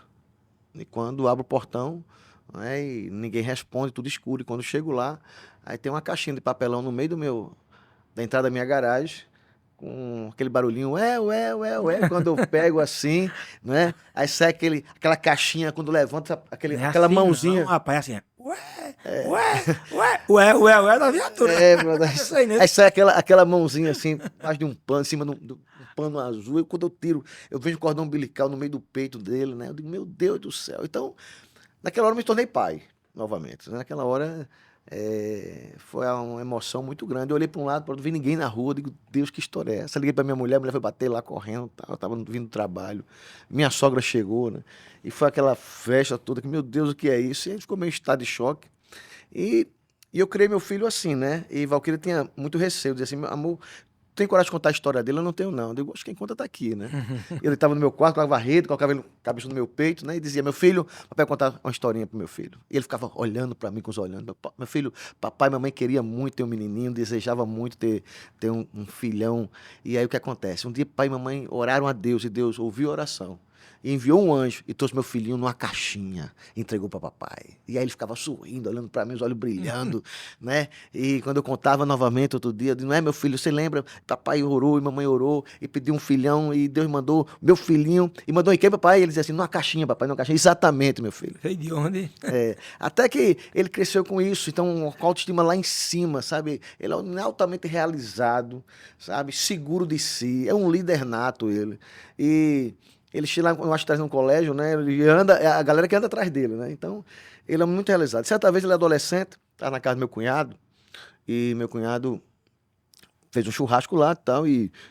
E quando abro o portão, né, e ninguém responde, tudo escuro. E quando chego lá, aí tem uma caixinha de papelão no meio da entrada da minha garagem, com aquele barulhinho, ué, quando eu pego assim, né? Aí sai aquela caixinha, quando levanta, aquela assim, mãozinha. Não, rapaz, assim, ué, da viatura. Brother, Isso aí, né? aí sai aquela mãozinha assim, mais de um pano, em cima do pano azul. E quando eu tiro, eu vejo o cordão umbilical no meio do peito dele, né? Eu digo, meu Deus do céu. Então, naquela hora eu me tornei pai, novamente. Naquela hora foi uma emoção muito grande. Eu olhei para um lado, para outro, não vi ninguém na rua. Digo, Deus, que história é essa? Liguei para minha mulher, a mulher foi bater lá correndo, eu estava vindo do trabalho. Minha sogra chegou, né? E foi aquela festa toda, que, meu Deus, o que é isso? E a gente ficou meio em estado de choque. E eu criei meu filho assim, né? E Valquíria tinha muito receio, dizia assim, meu amor, tem coragem de contar a história dele? Eu não tenho, não. Eu digo, acho que quem conta tá aqui, né? Ele estava no meu quarto, colocava rede, colocava ele cabeça no meu peito, né? E dizia, meu filho, papai vai contar uma historinha pro meu filho. E ele ficava olhando para mim com os olhos. Meu filho, papai e mamãe queria muito ter um menininho, desejava muito ter um filhão. E aí o que acontece? Um dia pai e mamãe oraram a Deus e Deus ouviu a oração. E enviou um anjo e trouxe meu filhinho numa caixinha, entregou para papai. E aí ele ficava sorrindo, olhando para mim, os olhos brilhando, né? E quando eu contava novamente outro dia, eu disse, não é, meu filho, você lembra? Papai orou e mamãe orou e pediu um filhão e Deus mandou meu filhinho. E mandou em quem, papai? E ele dizia assim, numa caixinha, papai, numa caixinha. Exatamente, meu filho. Veio de onde? Até que ele cresceu com isso, então com a autoestima lá em cima, sabe? Ele é altamente realizado, sabe? Seguro de si, é um líder nato ele. E ele chega lá, eu acho que traz no colégio, né? Ele anda, é a galera que anda atrás dele, né? Então, ele é muito realizado. Certa vez ele é adolescente, estava na casa do meu cunhado, e meu cunhado fez um churrasco lá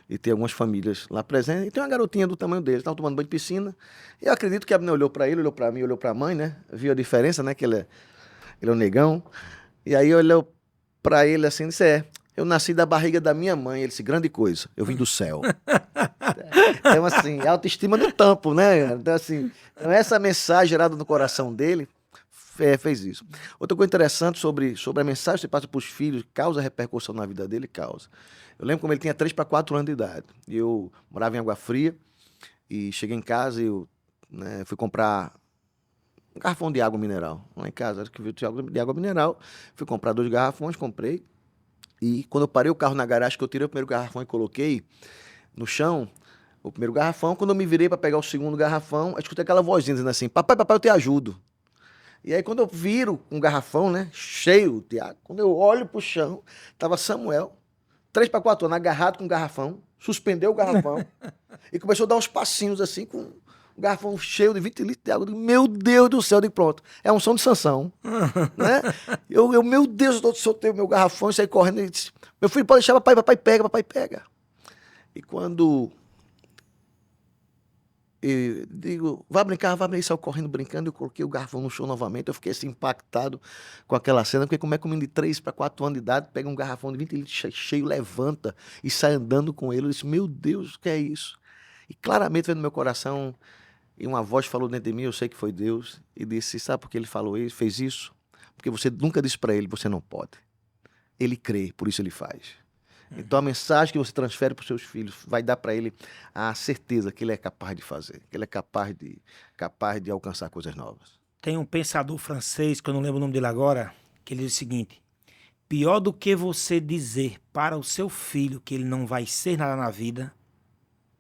e tem algumas famílias lá presentes, e tem uma garotinha do tamanho dele, estavam tomando banho de piscina, e eu acredito que a menina olhou para ele, olhou para mim, olhou para a mãe, né? Viu a diferença, né? Que ele é um negão, e aí olhou para ele assim e disse, eu nasci da barriga da minha mãe. Ele disse, grande coisa, eu vim do céu. Então, assim, autoestima no tampo, né? Então, assim, essa mensagem gerada no coração dele fez isso. Outra coisa interessante sobre a mensagem que você passa para os filhos, causa repercussão na vida dele, causa. Eu lembro como ele tinha 3 para 4 anos de idade. E eu morava em Água Fria e cheguei em casa e eu fui comprar um garrafão de água mineral. Lá em casa, acho que viu de água mineral. Fui comprar 2 garrafões, comprei. E quando eu parei o carro na garagem, que eu tirei o primeiro garrafão e coloquei no chão, o primeiro garrafão, quando eu me virei para pegar o segundo garrafão, eu escutei aquela vozinha dizendo assim, papai, eu te ajudo. E aí quando eu viro um garrafão, né, cheio de água, quando eu olho pro chão, tava Samuel, 3 para 4 anos, agarrado com o garrafão, suspendeu o garrafão e começou a dar uns passinhos assim com um garrafão cheio de 20 litros de água. Eu digo, meu Deus do céu, eu digo, pronto, é a unção de Sansão, né? Meu Deus, eu soltei o meu garrafão e saí correndo e disse, meu filho, pode deixar, papai pega. E quando e digo, vai brincar, saiu correndo, brincando, eu coloquei o garrafão no chão novamente, eu fiquei assim impactado com aquela cena, porque como é que um menino de 3 para 4 anos de idade pega um garrafão de 20 litros cheio, levanta e sai andando com ele, eu disse, meu Deus, o que é isso? E claramente veio no meu coração, e uma voz falou dentro de mim, eu sei que foi Deus, e disse, sabe por que ele falou isso, fez isso? Porque você nunca disse para ele, você não pode. Ele crê, por isso ele faz. Então a mensagem que você transfere para os seus filhos vai dar para ele a certeza que ele é capaz de fazer, que ele é capaz de alcançar coisas novas. Tem um pensador francês, que eu não lembro o nome dele agora, que ele diz o seguinte: pior do que você dizer para o seu filho que ele não vai ser nada na vida,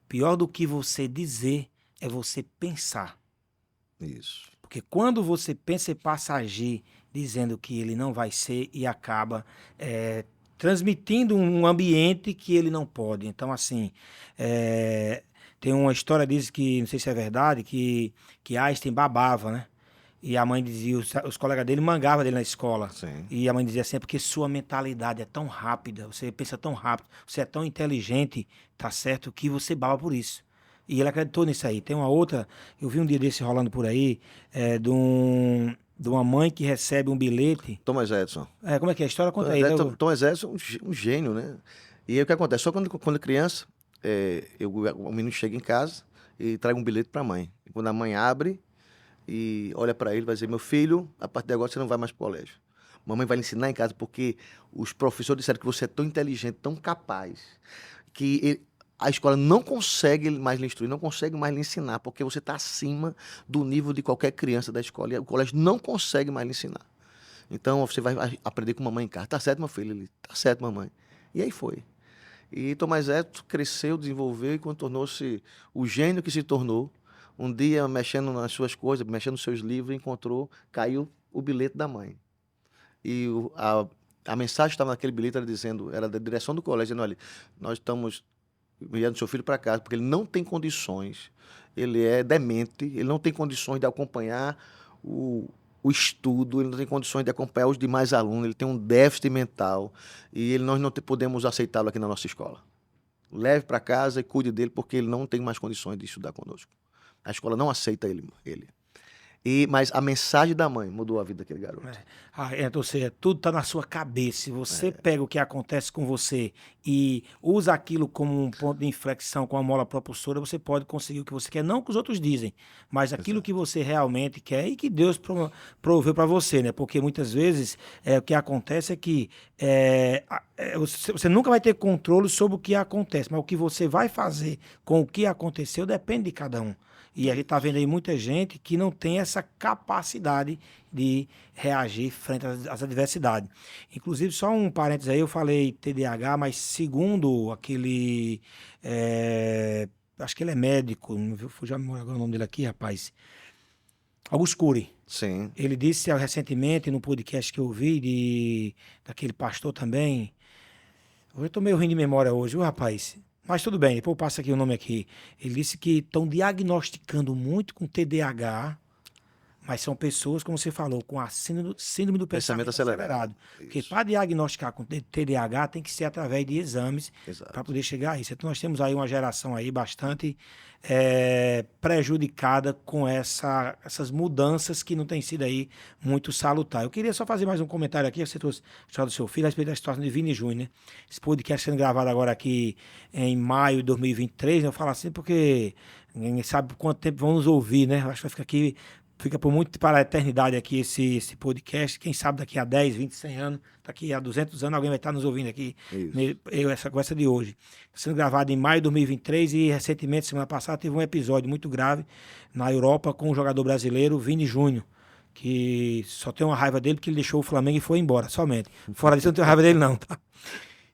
pior do que você dizer é você pensar. Isso. Porque quando você pensa e passa a agir dizendo que ele não vai ser e acaba transmitindo um ambiente que ele não pode. Então, assim, tem uma história, diz que, não sei se é verdade, que Einstein babava, né? E a mãe dizia, os colegas dele mangavam dele na escola. Sim. E a mãe dizia assim, é porque sua mentalidade é tão rápida, você pensa tão rápido, você é tão inteligente, tá certo, que você baba por isso. E ele acreditou nisso aí. Tem uma outra, eu vi um dia desse rolando por aí, de uma mãe que recebe um bilhete. Thomas Edison. Como é que é a história? Conta aí. Né? Thomas Edison é um gênio, né? E aí o que acontece? Só quando criança, o menino chega em casa e traz um bilhete para a mãe. E quando a mãe abre e olha para ele, vai dizer, meu filho, a partir de agora você não vai mais para o colégio. Mamãe vai lhe ensinar em casa porque os professores disseram que você é tão inteligente, tão capaz, que a escola não consegue mais lhe instruir, não consegue mais lhe ensinar, porque você está acima do nível de qualquer criança da escola. E o colégio não consegue mais lhe ensinar. Então você vai aprender com mamãe em casa. Tá certo, meu filho? Ele, tá certo, mamãe. E aí foi. E Thomas Edison cresceu, desenvolveu e quando tornou-se o gênio que se tornou, um dia mexendo nas suas coisas, mexendo nos seus livros, caiu o bilhete da mãe. E a mensagem que estava naquele bilhete era da direção do colégio, dizendo, olha, nós estamos enviando seu filho para casa, porque ele não tem condições, ele é demente, ele não tem condições de acompanhar o estudo, ele não tem condições de acompanhar os demais alunos, ele tem um déficit mental e nós não podemos aceitá-lo aqui na nossa escola. Leve para casa e cuide dele, porque ele não tem mais condições de estudar conosco. A escola não aceita ele. Mas a mensagem da mãe mudou a vida daquele garoto. Ou seja, tudo está na sua cabeça. Se você pega o que acontece com você e usa aquilo como um ponto de inflexão, com a mola propulsora, você pode conseguir o que você quer. Não o que os outros dizem, mas aquilo que você realmente quer e que Deus proveu para você, né? Porque muitas vezes o que acontece é que você nunca vai ter controle sobre o que acontece, mas o que você vai fazer com o que aconteceu depende de cada um. E a gente está vendo aí muita gente que não tem essa capacidade de reagir frente às adversidades. Inclusive, só um parênteses aí, eu falei TDAH, mas segundo aquele... acho que ele é médico, não vou já me lembrar o nome dele aqui, rapaz. Augusto Cury. Sim. Ele disse recentemente, no podcast que eu vi, daquele pastor também... Eu estou meio ruim de memória hoje, viu, rapaz? Mas tudo bem, depois eu passo aqui o nome aqui. Ele disse que estão diagnosticando muito com TDAH, mas são pessoas, como você falou, com a síndrome do pensamento acelerado. Porque para diagnosticar com TDAH tem que ser através de exames para poder chegar a isso. Então nós temos aí uma geração aí bastante prejudicada com essas mudanças que não têm sido aí muito salutar. Eu queria só fazer mais um comentário aqui, você trouxe a história do seu filho, a respeito da situação de Vini Júnior, né? Esse podcast sendo gravado agora aqui em maio de 2023, né? Eu falo assim porque ninguém sabe quanto tempo vão nos ouvir, né? Eu acho que vai ficar aqui... Fica por muito para a eternidade aqui esse podcast. Quem sabe daqui a 10, 20, 100 anos, daqui a 200 anos, alguém vai estar nos ouvindo aqui. Essa conversa de hoje. Sendo gravado em maio de 2023 e recentemente, semana passada, teve um episódio muito grave na Europa com um jogador brasileiro, Vini Júnior, que só tem uma raiva dele porque ele deixou o Flamengo e foi embora, somente. Fora disso, eu não tenho raiva dele não, tá?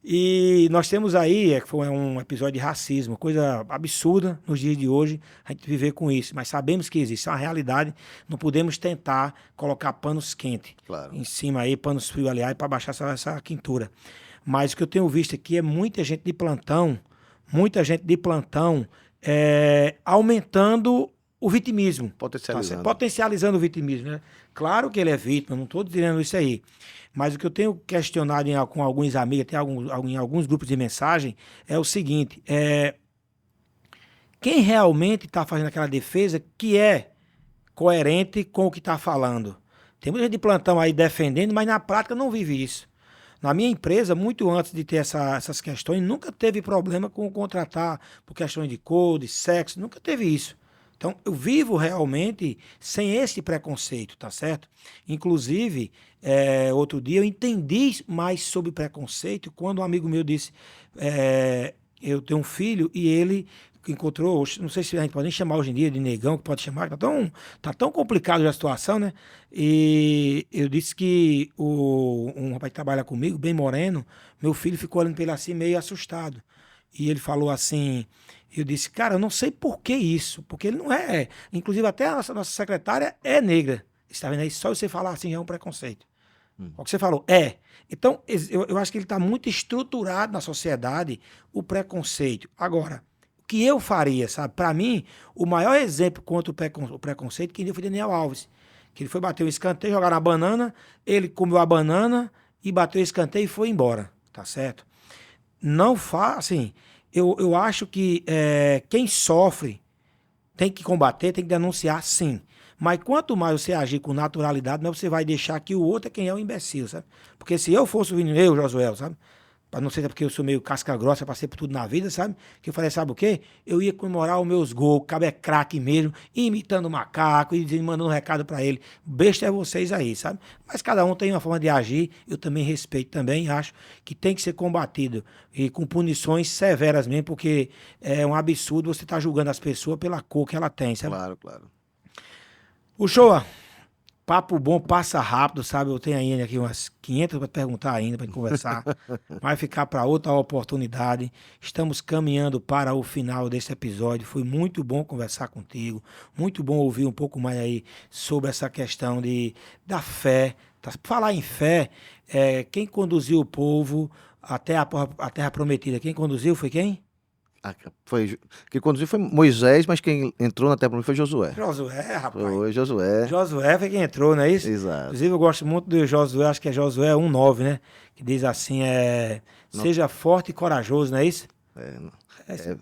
E nós temos aí, foi um episódio de racismo, coisa absurda nos dias de hoje, a gente viver com isso, mas sabemos que existe, é uma realidade, não podemos tentar colocar panos quentes em cima aí, panos frios, aliás, para baixar essa quintura. Mas o que eu tenho visto aqui é muita gente de plantão aumentando o vitimismo. Potencializando o vitimismo, né? Claro que ele é vítima, não estou dizendo isso aí. Mas o que eu tenho questionado com alguns amigos, até em alguns grupos de mensagem, é o seguinte, quem realmente está fazendo aquela defesa que é coerente com o que está falando. Tem muita gente de plantão aí defendendo, mas na prática não vive isso. Na minha empresa, muito antes de ter essas questões, nunca teve problema com contratar por questões de cor, de sexo, nunca teve isso. Então, eu vivo realmente sem esse preconceito, tá certo? Inclusive, outro dia eu entendi mais sobre preconceito quando um amigo meu disse, eu tenho um filho e ele encontrou, não sei se a gente pode nem chamar hoje em dia de negão, que pode chamar, tá tão complicado já a situação, né? E eu disse que um rapaz que trabalha comigo, bem moreno, meu filho ficou olhando pra ele assim meio assustado. E ele falou assim, eu disse, cara, eu não sei por que isso, porque ele não é. Inclusive, até a nossa secretária é negra. Está vendo aí? Só você falar assim é um preconceito. O que você falou, é. Então, eu acho que ele está muito estruturado na sociedade, o preconceito. Agora, o que eu faria, sabe? Para mim, o maior exemplo contra o preconceito que foi Daniel Alves. Que ele foi bater um escanteio, jogar na banana, ele comeu a banana e bateu o escanteio e foi embora. Tá certo? Não faz, assim, eu acho que quem sofre tem que combater, tem que denunciar, sim. Mas quanto mais você agir com naturalidade, mais você vai deixar que o outro é quem é o imbecil, sabe? Porque se eu fosse o Vini, eu, Josué, sabe? Pra não ser porque eu sou meio casca grossa, passei por tudo na vida, sabe? Que eu falei, sabe o quê? Eu ia comemorar os meus gols, o cabo é craque mesmo, imitando o macaco e mandando um recado pra ele. Besta é vocês aí, sabe? Mas cada um tem uma forma de agir, eu também respeito também, acho que tem que ser combatido e com punições severas mesmo, porque é um absurdo você estar julgando as pessoas pela cor que ela tem, sabe? Claro, claro. O show, papo bom, passa rápido, sabe? Eu tenho ainda aqui umas 500 para perguntar ainda, para conversar. Vai ficar para outra oportunidade. Estamos caminhando para o final desse episódio. Foi muito bom conversar contigo. Muito bom ouvir um pouco mais aí sobre essa questão da fé. Falar em fé, quem conduziu o povo até a terra prometida? Quem conduziu foi quem? Quem conduziu foi Moisés, mas quem entrou na terra prometida foi Josué. Josué, rapaz. Foi Josué. Josué foi quem entrou, não é isso? Exato. Inclusive, eu gosto muito do Josué, acho que é Josué 1:9, né? Que diz assim, seja forte e corajoso, não é isso?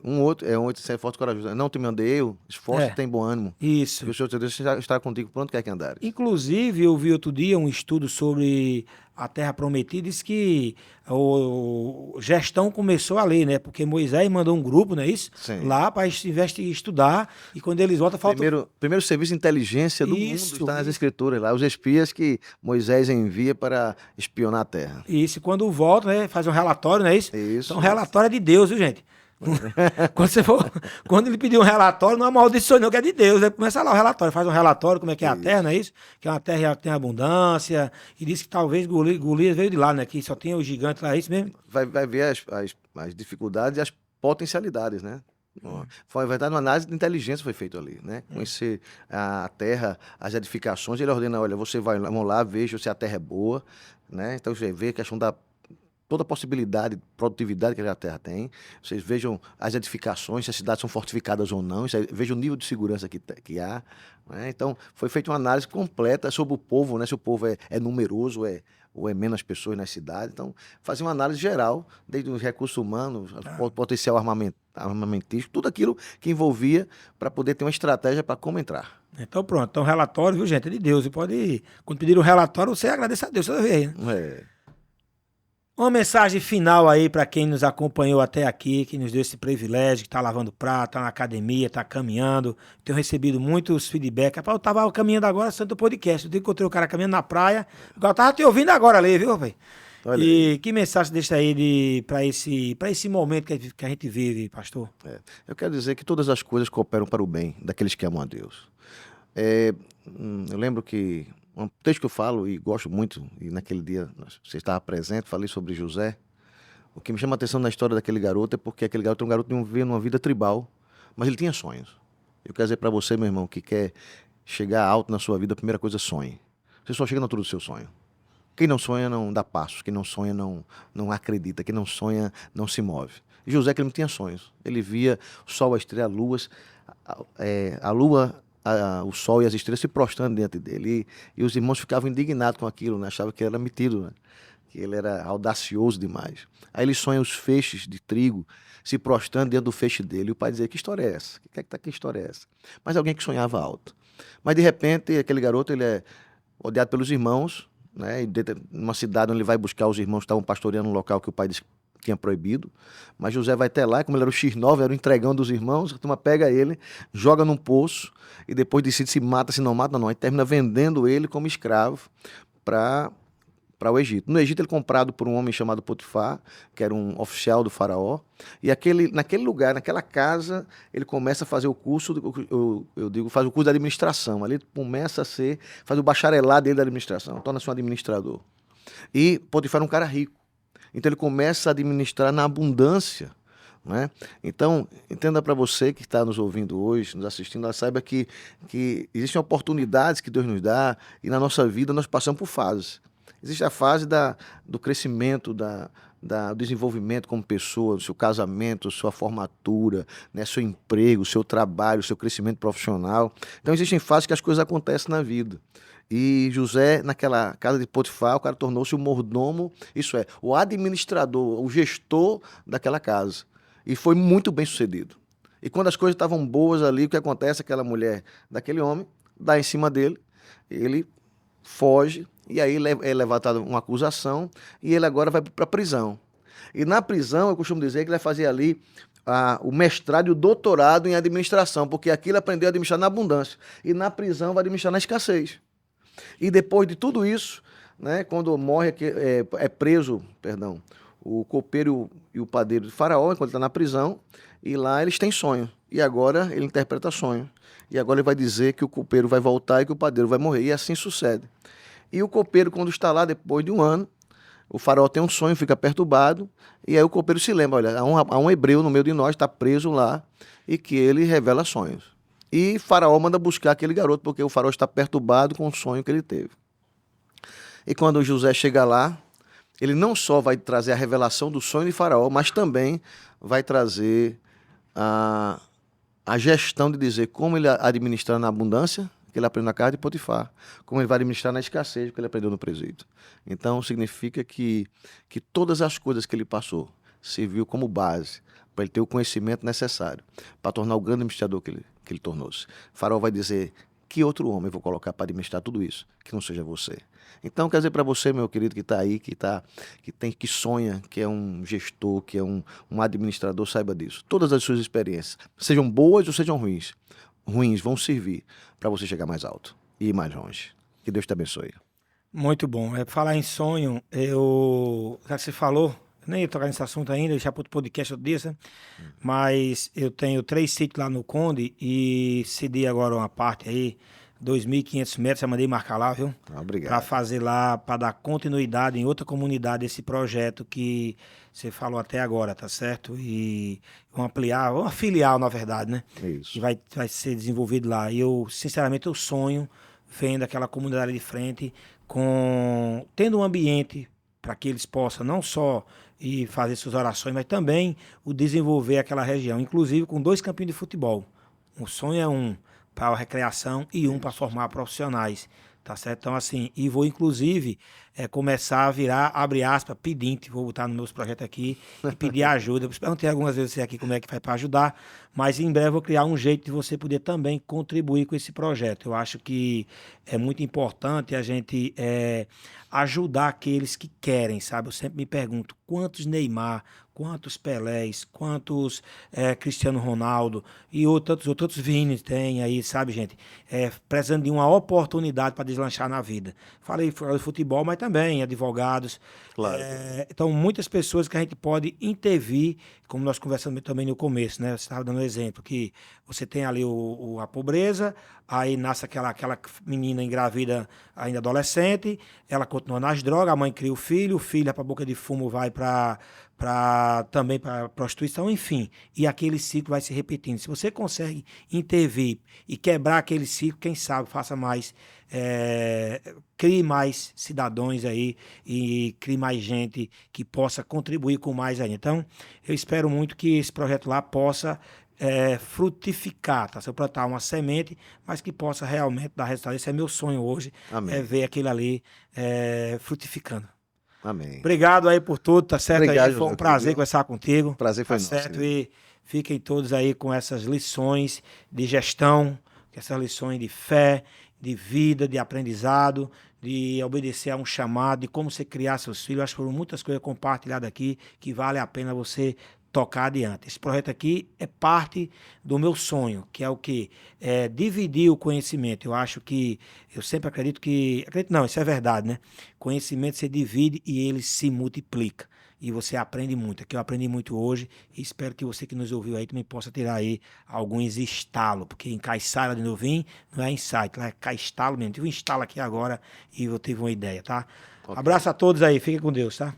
Um outro, ser forte e corajoso. Não te mandei eu, esforço e tem bom ânimo. Isso. E o Senhor teu Deus estará contigo pronto quer que andares. Inclusive, eu vi outro dia um estudo sobre a Terra Prometida, diz que o Gestão começou a ler, né? Porque Moisés mandou um grupo, não é isso? Sim. Lá para estudar, e quando eles voltam, falta... Primeiro serviço de inteligência do mundo está nas escrituras lá, os espias que Moisés envia para espionar a terra. Isso, e quando volta, né, faz um relatório, não é isso? Isso. Então, relatório é de Deus, viu, gente? Quando ele pediu um relatório, não amaldiçoou não, que é de Deus. Aí começa lá o relatório, faz um relatório como é que é a terra, não é isso? Que é uma terra que tem abundância, e diz que talvez Golias veio de lá, né? Que só tinha os gigantes lá, é isso mesmo? Vai ver as dificuldades e as potencialidades, né? Foi, vai estar uma análise de inteligência foi feito ali, né? Conhecer a terra, as edificações, ele ordena, olha, vamos lá, veja se a terra é boa, né? Então você vê a questão da toda a possibilidade de produtividade que a terra tem. Vocês vejam as edificações, se as cidades são fortificadas ou não, vejam o nível de segurança que há. Né? Então, foi feita uma análise completa sobre o povo, né? Se o povo é numeroso ou é menos pessoas nas cidades. Então, fazer uma análise geral, desde os recursos humanos, o potencial armamentístico, tudo aquilo que envolvia para poder ter uma estratégia para como entrar. Então pronto, então relatório, viu, gente? É de Deus. E pode, quando pedir o relatório, você agradece a Deus toda vez, né? Uma mensagem final aí para quem nos acompanhou até aqui, que nos deu esse privilégio, que está lavando prato, está na academia, está caminhando. Tenho recebido muitos feedbacks. Rapaz, eu estava caminhando agora, Santo Podcast. Eu encontrei o cara caminhando na praia. Eu estava te ouvindo agora ali, viu, rapaz? E que mensagem deixa aí para esse momento que a gente vive, pastor? Eu quero dizer que todas as coisas cooperam para o bem daqueles que amam a Deus. Eu lembro que um texto que eu falo e gosto muito, e naquele dia você estava presente, falei sobre José. O que me chama a atenção na história daquele garoto é porque aquele garoto é um garoto que vivia numa vida tribal, mas ele tinha sonhos. Eu quero dizer para você, meu irmão, que quer chegar alto na sua vida, a primeira coisa, sonhe. Você só chega na altura do seu sonho. Quem não sonha não dá passos, quem não sonha não acredita, quem não sonha não se move. E José, que ele não tinha sonhos. Ele via o sol, a estrela, a lua, o sol e as estrelas se prostrando diante dele. E os irmãos ficavam indignados com aquilo, né? Achavam que era metido. Né? que ele era audacioso demais. Aí ele sonha os feixes de trigo se prostrando diante do feixe dele. E o pai dizia, que história é essa? Que história é essa? Mas alguém que sonhava alto. Mas, de repente, aquele garoto ele é odiado pelos irmãos, né? E numa cidade onde ele vai buscar os irmãos que estavam pastoreando um local que o pai disse que tinha proibido. Mas José vai até lá, como ele era o X9, era o entregão dos irmãos, a turma pega ele, joga num poço e depois decide se mata, se não mata, não. Aí termina vendendo ele como escravo para o Egito. No Egito ele é comprado por um homem chamado Potifar, que era um oficial do faraó, e naquele lugar, naquela casa, ele começa a fazer o curso, faz o curso de administração. Ali ele começa faz o bacharelado dele da administração, torna-se um administrador. E Potifar é um cara rico, então ele começa a administrar na abundância, né? Então, entenda para você que está nos ouvindo hoje, nos assistindo, saiba que existem oportunidades que Deus nos dá, e na nossa vida nós passamos por fases. Existe a fase do crescimento, do desenvolvimento como pessoa, do seu casamento, sua formatura, né, seu emprego, seu trabalho, seu crescimento profissional. Então existem fases que as coisas acontecem na vida. E José, naquela casa de Potifar, o cara tornou-se o mordomo, isso é, o administrador, o gestor daquela casa. E foi muito bem sucedido. E quando as coisas estavam boas ali, o que acontece? Aquela mulher daquele homem dá em cima dele, ele foge, e aí é levantada uma acusação, e ele agora vai para a prisão. E na prisão, eu costumo dizer que ele vai fazer ali o mestrado e o doutorado em administração, porque aqui ele aprendeu a administrar na abundância, e na prisão vai administrar na escassez. E depois de tudo isso, né, quando morre, preso, o copeiro e o padeiro de Faraó, enquanto está na prisão, e lá eles têm sonho. E agora ele interpreta sonho. E agora ele vai dizer que o copeiro vai voltar e que o padeiro vai morrer. E assim sucede. E o copeiro, quando está lá, depois de um ano, o faraó tem um sonho, fica perturbado, e aí o copeiro se lembra, olha, há um hebreu no meio de nós, está preso lá, e que ele revela sonhos. E faraó manda buscar aquele garoto, porque o faraó está perturbado com o sonho que ele teve. E quando José chega lá, ele não só vai trazer a revelação do sonho de faraó, mas também vai trazer a gestão de dizer como ele administra na abundância, que ele aprendeu na casa de Potifar, como ele vai administrar na escassez, que ele aprendeu no presídio. Então, significa que todas as coisas que ele passou serviu como base para ele ter o conhecimento necessário para tornar o grande administrador que ele tornou-se. Faraó vai dizer, que outro homem eu vou colocar para administrar tudo isso, que não seja você? Então, quer dizer para você, meu querido, que está aí, que sonha, que é um gestor, que é um administrador, saiba disso. Todas as suas experiências, sejam boas ou sejam ruins, vão servir para você chegar mais alto e ir mais longe. Que Deus te abençoe. Muito bom. Falar em sonho, já que você falou, nem ia tocar nesse assunto ainda, deixar para outro podcast outro dia, sabe? Mas eu tenho 3 sítios lá no Conde e cedi agora uma parte aí, 2.500 metros, já mandei marcar lá, viu? Obrigado. Para fazer lá, para dar continuidade em outra comunidade esse projeto que você falou até agora, tá certo? E vão ampliar, uma filial, na verdade, né? Isso. Que vai ser desenvolvido lá. E eu, sinceramente, eu sonho vendo aquela comunidade de frente tendo um ambiente para que eles possam não só ir fazer suas orações, mas também o desenvolver aquela região, inclusive com 2 campinhos de futebol. O sonho é um para a recreação e um para formar profissionais, tá certo? Então, assim, e vou, inclusive, começar a virar, abre aspas, pedinte, vou botar nos meus projetos aqui e pedir ajuda. Eu perguntei algumas vezes você aqui como é que faz para ajudar, mas em breve eu vou criar um jeito de você poder também contribuir com esse projeto. Eu acho que é muito importante a gente ajudar aqueles que querem, sabe? Eu sempre me pergunto, quantos Neymar, quantos Pelés, quantos Cristiano Ronaldo e outros Vini tem aí, sabe, gente? Precisando de uma oportunidade para deslanchar na vida. Falei de futebol, mas também advogados. Claro. Então, muitas pessoas que a gente pode intervir, como nós conversamos também no começo, né? Você estava dando um exemplo, que você tem ali a pobreza, aí nasce aquela menina engravida ainda adolescente, ela continua nas drogas, a mãe cria o filho vai para a boca de fumo, vai também para prostituição, enfim. E aquele ciclo vai se repetindo. Se você consegue intervir e quebrar aquele ciclo, quem sabe faça mais, crie mais cidadãos aí e crie mais gente que possa contribuir com mais ainda. Então, eu espero muito que esse projeto lá possa frutificar, tá? Se eu plantar uma semente, mas que possa realmente dar resultado. Esse é meu sonho hoje, Amém. ver aquilo ali frutificando. Amém. Obrigado aí por tudo, tá certo? Obrigado, Aí, foi um José, prazer viu? conversar contigo. Prazer foi Tá nosso, certo? querido. E fiquem todos aí com essas lições de gestão, essas lições de fé, de vida, de aprendizado, de obedecer a um chamado, de como você criar seus filhos. Acho que foram muitas coisas compartilhadas aqui que vale a pena você tocar adiante. Esse projeto aqui é parte do meu sonho, que é o quê? É dividir o conhecimento. Eu acho que, eu sempre acredito que, acredito não, isso é verdade, né? Conhecimento você divide e ele se multiplica. E você aprende muito. Aqui eu aprendi muito hoje e espero que você que nos ouviu aí também possa tirar aí alguns estalos, porque em Caiçara de Novim não é insight, lá é Caistalo mesmo. Tive um estalo aqui agora e eu tive uma ideia, tá? Ok. Abraço a todos aí, fiquem com Deus, tá?